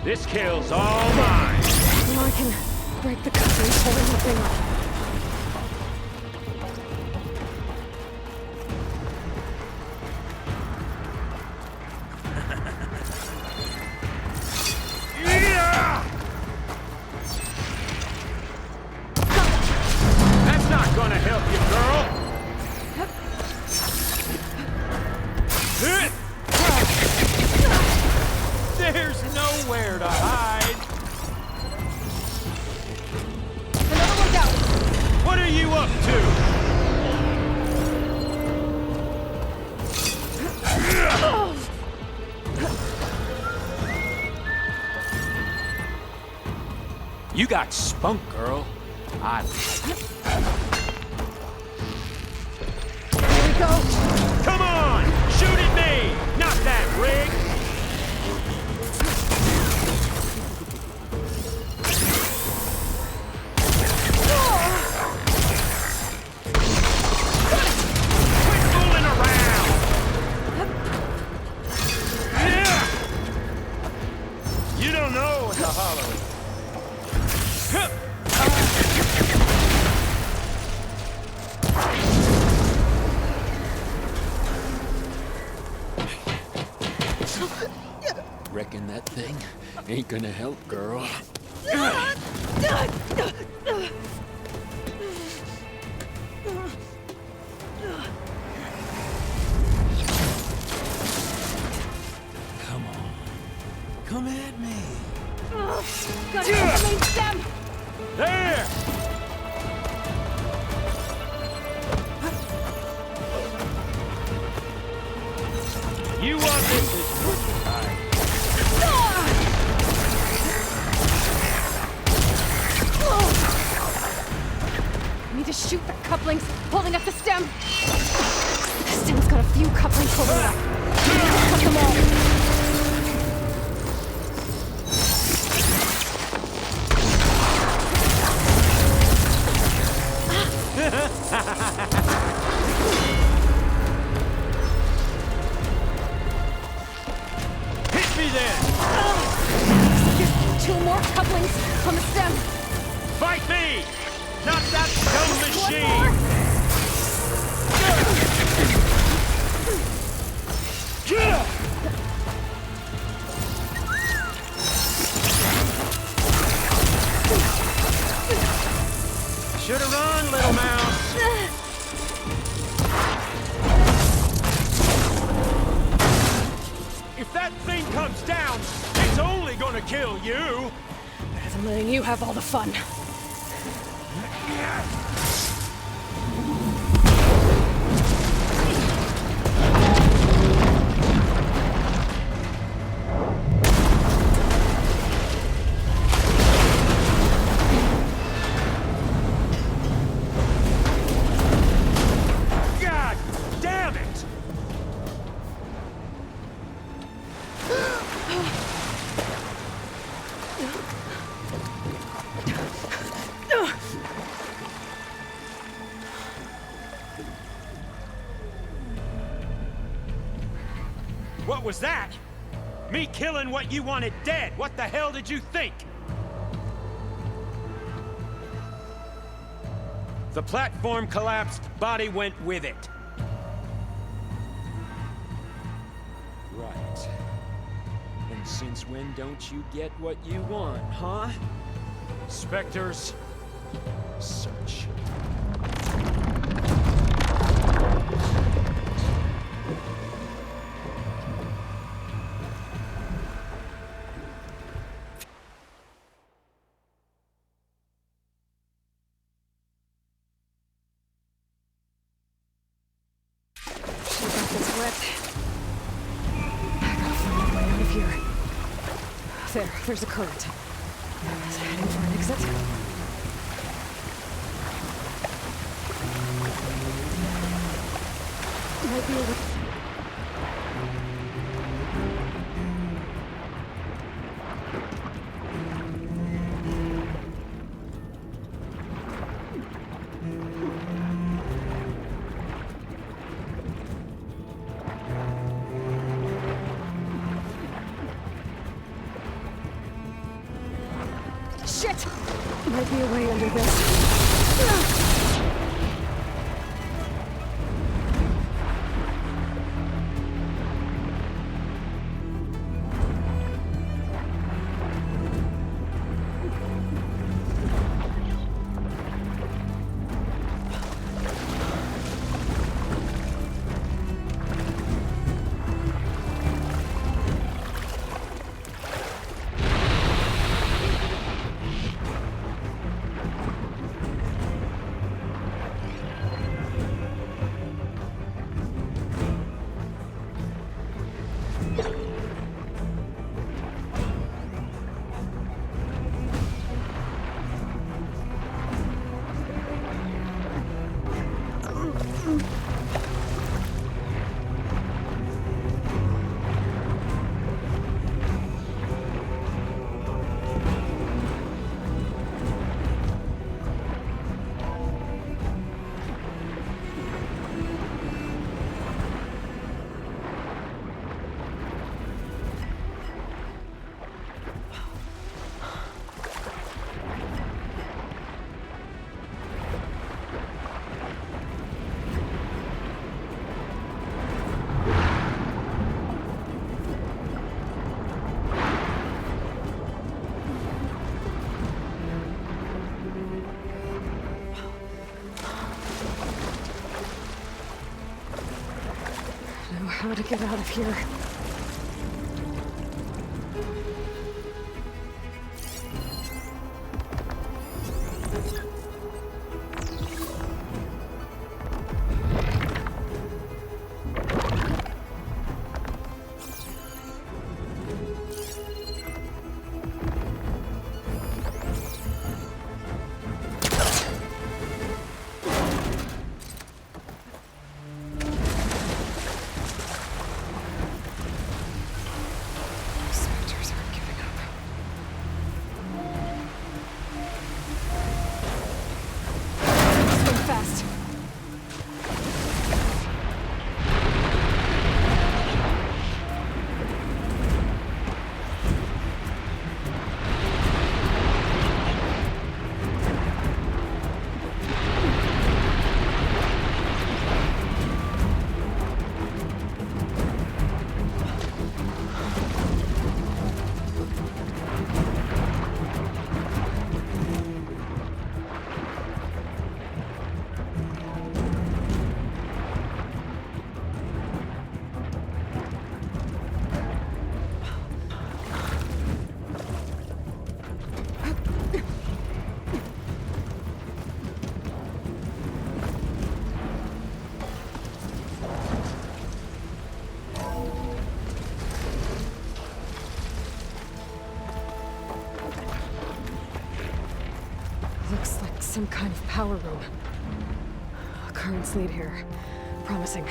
[SPEAKER 11] This kill's all mine!
[SPEAKER 1] Well, I can break the coverings holding the thing up.
[SPEAKER 11] That's not gonna help you, girl! There's nowhere to hide!
[SPEAKER 1] Another one's out!
[SPEAKER 11] What are you up to? You got spunk, girl. I like it.
[SPEAKER 1] Here we go!
[SPEAKER 11] Come on! Shoot at me! Not that rig! Quit fooling around! You don't know what the holler is.
[SPEAKER 10] Reckon that thing ain't gonna help, girl. Come on. Come at me.
[SPEAKER 1] Got the main stem!
[SPEAKER 11] There! You want this as merchandise.
[SPEAKER 1] I need to shoot the couplings holding up the stem. The stem's got a few couplings holding it up. I need to cut them all.
[SPEAKER 11] Hit me then!
[SPEAKER 1] There's 2 more couplings on the stem.
[SPEAKER 11] Fight me! Not that dumb
[SPEAKER 1] One
[SPEAKER 11] machine!
[SPEAKER 1] more.
[SPEAKER 11] Should've run, little mouse! If that thing comes down, it's only gonna kill you!
[SPEAKER 1] Better than letting you have all the fun.
[SPEAKER 11] God damn it! What was that? Me killing what you wanted dead. What the hell did you think? The platform collapsed, body went with it. Right. And since when don't you get what you want, huh? Spectres, search.
[SPEAKER 1] There's a current. Heading for an exit. Might be able to... Shit! Might be a way under this. How to get out of here. Looks like some kind of power room. Currents lead here. Promising.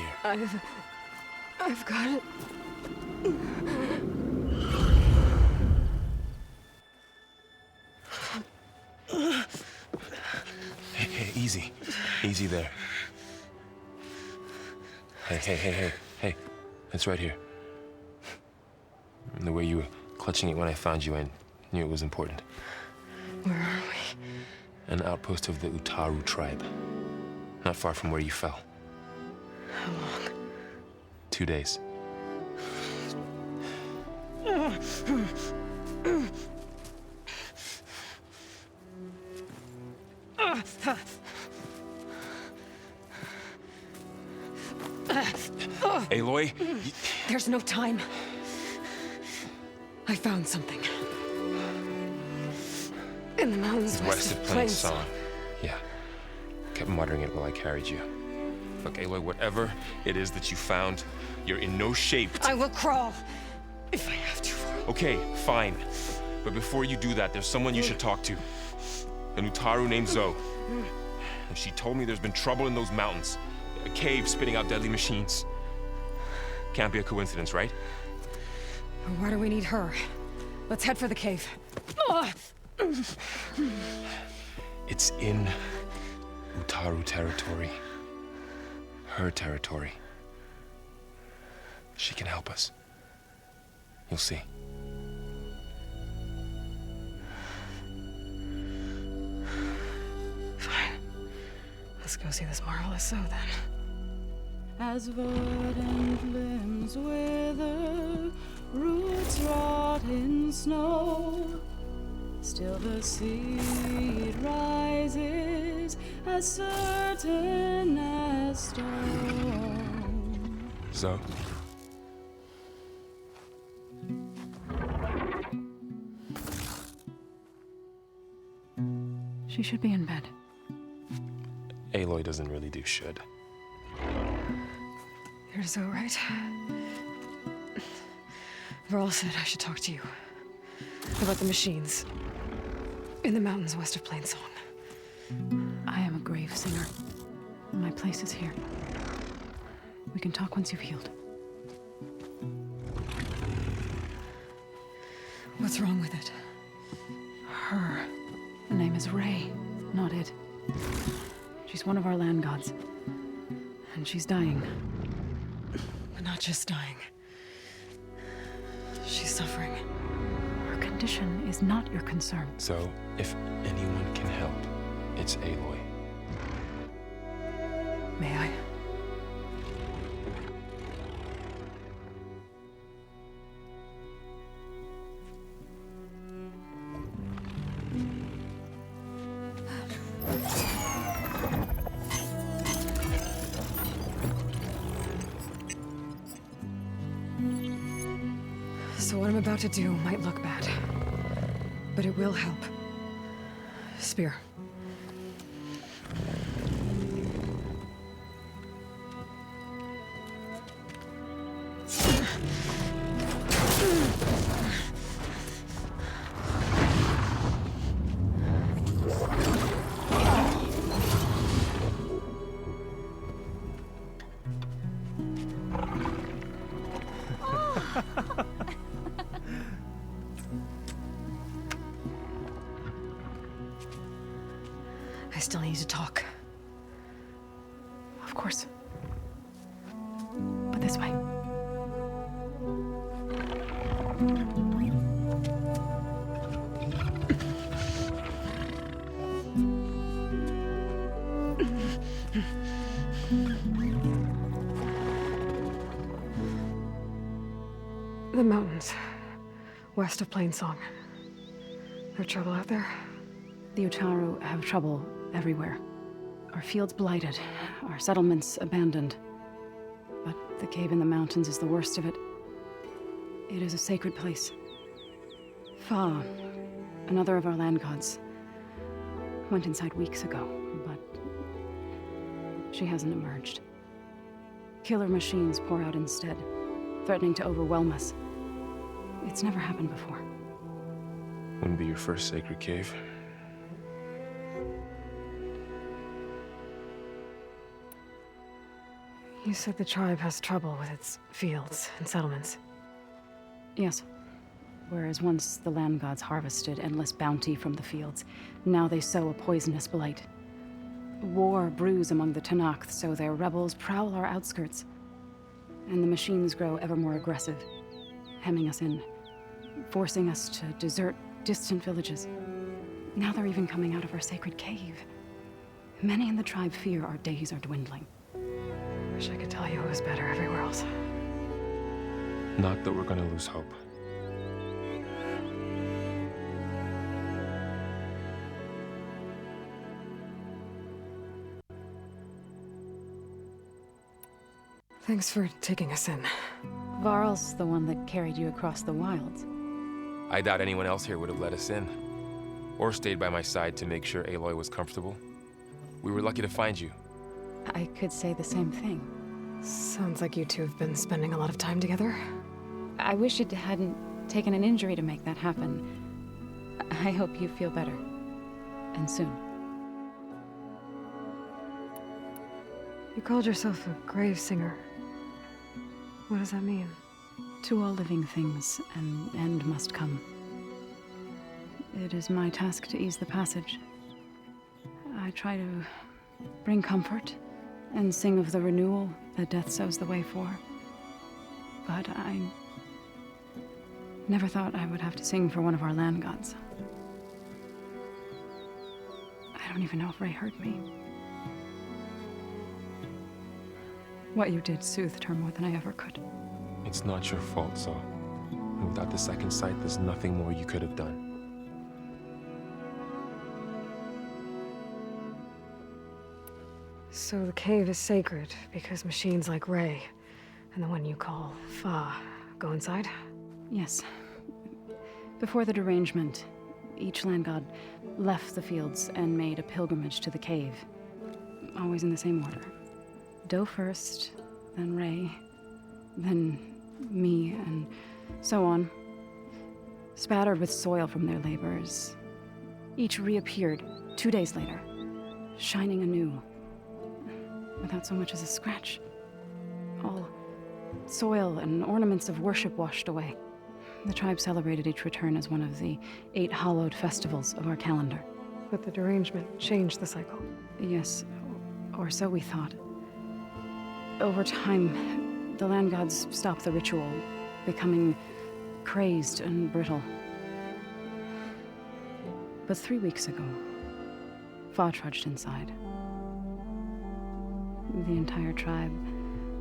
[SPEAKER 11] here.
[SPEAKER 1] I've got it.
[SPEAKER 11] Hey, easy. Easy there. Hey. It's right here. And the way you were clutching it when I found you, I knew it was important.
[SPEAKER 1] Where are we?
[SPEAKER 11] An outpost of the Utaru tribe. Not far from where you fell.
[SPEAKER 1] How long?
[SPEAKER 11] 2 days. Aloy?
[SPEAKER 1] There's no time. I found something. In the mountains
[SPEAKER 11] West of Plainsong. Yeah. Kept muttering it while I carried you. Look, Aloy, whatever it is that you found, you're in no shape to...
[SPEAKER 1] I will crawl, if I have to.
[SPEAKER 11] Okay, fine. But before you do that, there's someone you should talk to. An Utaru named Zoe. And she told me there's been trouble in those mountains. A cave spitting out deadly machines. Can't be a coincidence, right?
[SPEAKER 1] Why do we need her? Let's head for the cave.
[SPEAKER 11] It's in Utaru territory. Her territory. She can help us. You'll see.
[SPEAKER 1] Fine. Let's go see this marvelous Zoe then.
[SPEAKER 12] As verdant limbs wither, roots rot in snow, still the seed rises as certain as stone.
[SPEAKER 11] Zoe?
[SPEAKER 12] She should be in bed.
[SPEAKER 11] Aloy doesn't really do should.
[SPEAKER 1] You're Zoe, right? Varl said I should talk to you about the machines in the mountains west of Plainsong.
[SPEAKER 12] I am a grave singer. My place is here. We can talk once you've healed.
[SPEAKER 1] What's wrong with it?
[SPEAKER 12] Her. The name is Ray, not it. She's one of our land gods. And she's dying.
[SPEAKER 1] But not just dying. She's suffering.
[SPEAKER 12] Her condition is not your concern.
[SPEAKER 11] So, if anyone can help, it's Aloy.
[SPEAKER 1] May I? So what I'm about to do might look bad, but it will help. Spear. I still need to talk.
[SPEAKER 12] Of course. But this way.
[SPEAKER 1] The mountains, west of Plainsong. There's trouble out there?
[SPEAKER 12] The Utaru have trouble everywhere. Our fields blighted, our settlements abandoned. But the cave in the mountains is the worst of it. It is a sacred place. Fa, another of our land gods, went inside weeks ago, but she hasn't emerged. Killer machines pour out instead, threatening to overwhelm us. It's never happened before.
[SPEAKER 11] Wouldn't be your first sacred cave.
[SPEAKER 1] You said the tribe has trouble with its fields and settlements.
[SPEAKER 12] Yes. Whereas once the land gods harvested endless bounty from the fields, now they sow a poisonous blight. War brews among the Tenakth, so their rebels prowl our outskirts. And the machines grow ever more aggressive, hemming us in, forcing us to desert distant villages. Now they're even coming out of our sacred cave. Many in the tribe fear our days are dwindling.
[SPEAKER 1] Wish I could tell you it was better everywhere else.
[SPEAKER 11] Not that we're gonna lose hope.
[SPEAKER 1] Thanks for taking us in.
[SPEAKER 12] Varl's the one that carried you across the wilds.
[SPEAKER 11] I doubt anyone else here would have let us in. Or stayed by my side to make sure Aloy was comfortable. We were lucky to find you.
[SPEAKER 12] I could say the same thing.
[SPEAKER 1] Sounds like you two have been spending a lot of time together.
[SPEAKER 12] I wish it hadn't taken an injury to make that happen. I hope you feel better. And soon.
[SPEAKER 1] You called yourself a grave singer. What does that mean?
[SPEAKER 12] To all living things, an end must come. It is my task to ease the passage. I try to bring comfort and sing of the renewal that death sows the way for. But I never thought I would have to sing for one of our land gods. I don't even know if Ray heard me. What you did soothed her more than I ever could.
[SPEAKER 11] It's not your fault, Saul. And without the second sight, there's nothing more you could have done.
[SPEAKER 1] So the cave is sacred because machines like Ray and the one you call Fa go inside?
[SPEAKER 12] Yes. Before the derangement, each land god left the fields and made a pilgrimage to the cave. Always in the same order. Do first, then Ray, then me, and so on. Spattered with soil from their labors. Each reappeared 2 days later, shining anew. Without so much as a scratch. All soil and ornaments of worship washed away. The tribe celebrated each return as one of the 8 hallowed festivals of our calendar.
[SPEAKER 1] But the derangement changed the cycle.
[SPEAKER 12] Yes, or so we thought. Over time, the land gods stopped the ritual, becoming crazed and brittle. But 3 weeks ago, Fa trudged inside. The entire tribe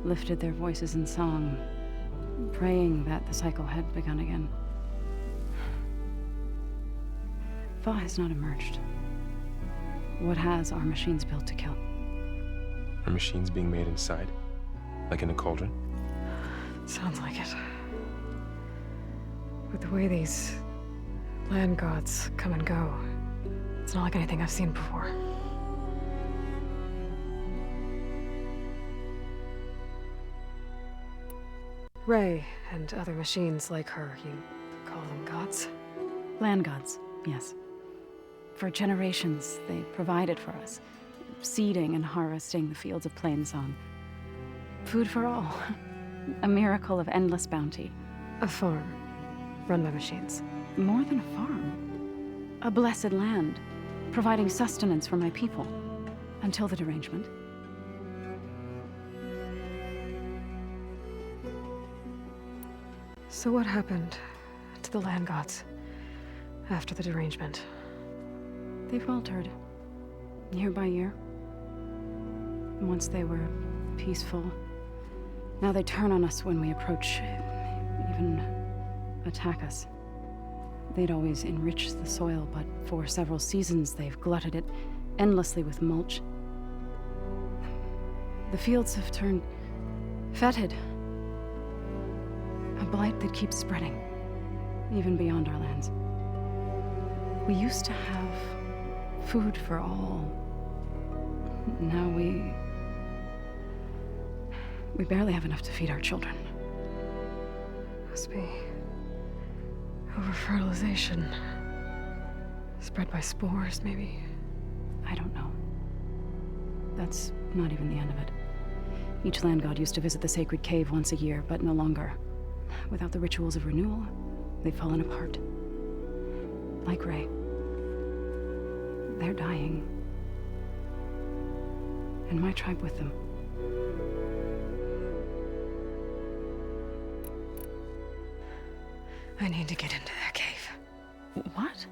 [SPEAKER 12] lifted their voices in song, praying that the cycle had begun again. Fa has not emerged. What has are machines built to kill?
[SPEAKER 11] Are machines being made inside? Like in a cauldron?
[SPEAKER 1] Sounds like it. With the way these land gods come and go, it's not like anything I've seen before. Ray and other machines like her, you call them gods?
[SPEAKER 12] Land gods, yes. For generations, they provided for us, seeding and harvesting the fields of Plainsong. Food for all. A miracle of endless bounty.
[SPEAKER 1] A farm, run by machines.
[SPEAKER 12] More than a farm. A blessed land, providing sustenance for my people. Until the derangement.
[SPEAKER 1] So what happened to the land gods after the derangement?
[SPEAKER 12] They faltered, year by year. Once they were peaceful. Now they turn on us when we approach, even attack us. They'd always enriched the soil, but for several seasons they've glutted it endlessly with mulch. The fields have turned fetid. A blight that keeps spreading, even beyond our lands. We used to have food for all. Now we barely have enough to feed our children.
[SPEAKER 1] Must be over-fertilization. Spread by spores, maybe?
[SPEAKER 12] I don't know. That's not even the end of it. Each land god used to visit the sacred cave once a year, but no longer. Without the rituals of renewal, they've fallen apart. Like Ray. They're dying. And my tribe with them.
[SPEAKER 1] I need to get into that cave.
[SPEAKER 12] What?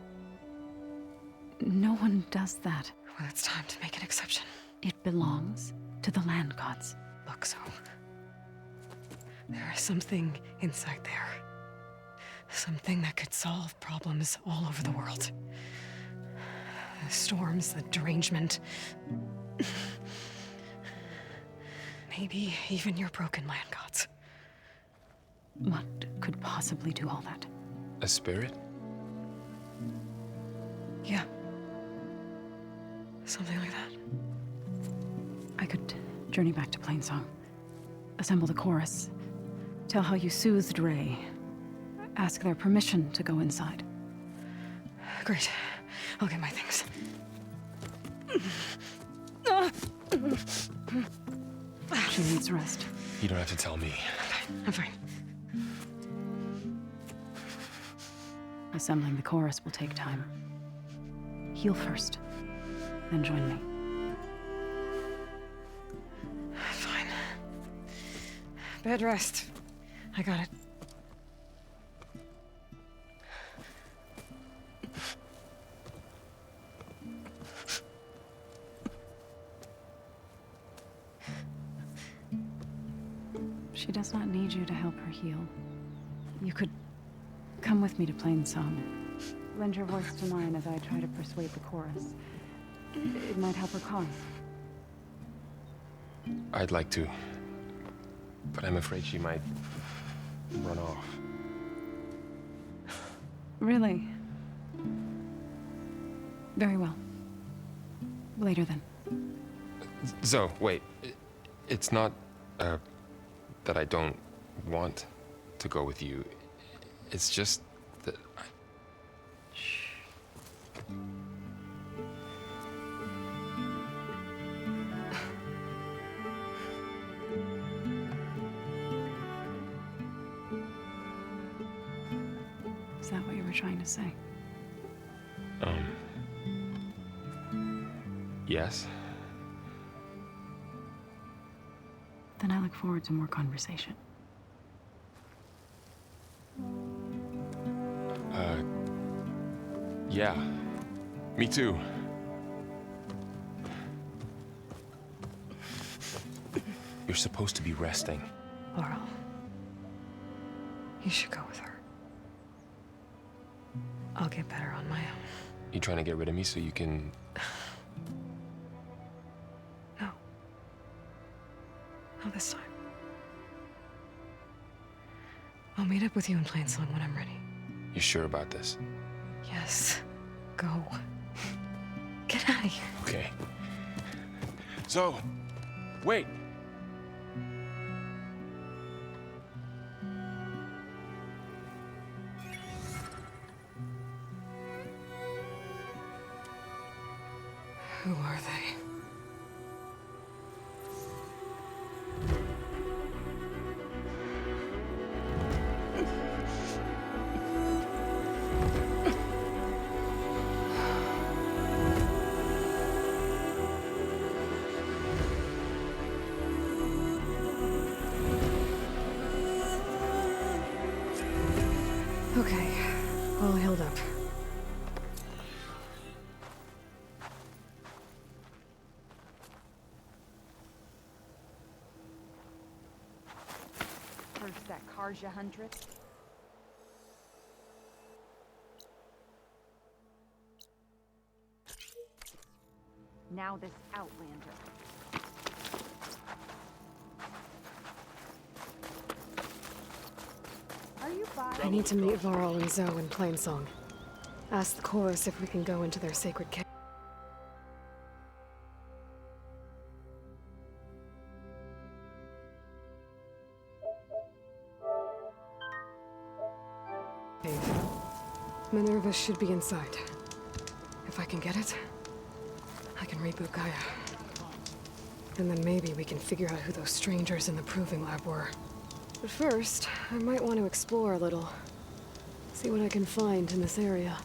[SPEAKER 12] No one does that.
[SPEAKER 1] Well, it's time to make an exception.
[SPEAKER 12] It belongs to the land gods.
[SPEAKER 1] Look, so... there is something inside there. Something that could solve problems all over the world. The storms, the derangement. Maybe even your broken land gods.
[SPEAKER 12] What could possibly do all that?
[SPEAKER 11] A spirit?
[SPEAKER 1] Yeah. Something like that.
[SPEAKER 12] I could journey back to Plainsong. Assemble the chorus. Tell how you soothed Ray. Ask their permission to go inside.
[SPEAKER 1] Great. I'll get my things.
[SPEAKER 12] She needs rest.
[SPEAKER 11] You don't have to tell me.
[SPEAKER 1] I'm fine.
[SPEAKER 12] Assembling the chorus will take time. Heal first, then join me.
[SPEAKER 1] Fine. Bed rest. I got it.
[SPEAKER 12] She does not need you to help her heal. You could come with me to Plainsong. Lend your voice to mine as I try to persuade the chorus. It might help her cause.
[SPEAKER 11] I'd like to, but I'm afraid she might run off.
[SPEAKER 12] Really? Very well. Later then.
[SPEAKER 11] Zoe, wait. It's not, that I don't want to go with you. It's just that I...
[SPEAKER 12] Shh. Is that what you were trying to say?
[SPEAKER 11] Yes.
[SPEAKER 12] Then I look forward to more conversation.
[SPEAKER 11] Yeah. Me too. You're supposed to be resting.
[SPEAKER 1] Laurel, you should go with her. I'll get better on my own.
[SPEAKER 11] You trying to get rid of me so you can...
[SPEAKER 1] No. Not this time. I'll meet up with you in Plainsong when I'm ready.
[SPEAKER 11] You sure about this?
[SPEAKER 1] Yes. Go. Get out of here.
[SPEAKER 11] Okay. Zoe, wait!
[SPEAKER 1] Who are they? Okay, all healed up.
[SPEAKER 13] First that Karja Hundred. Now this Outlander.
[SPEAKER 1] I need to meet Laurel and Zoe in Plainsong. Ask the chorus if we can go into their sacred cave. Minerva should be inside. If I can get it, I can reboot Gaia. And then maybe we can figure out who those strangers in the proving lab were. But first, I might want to explore a little. See what I can find in this area.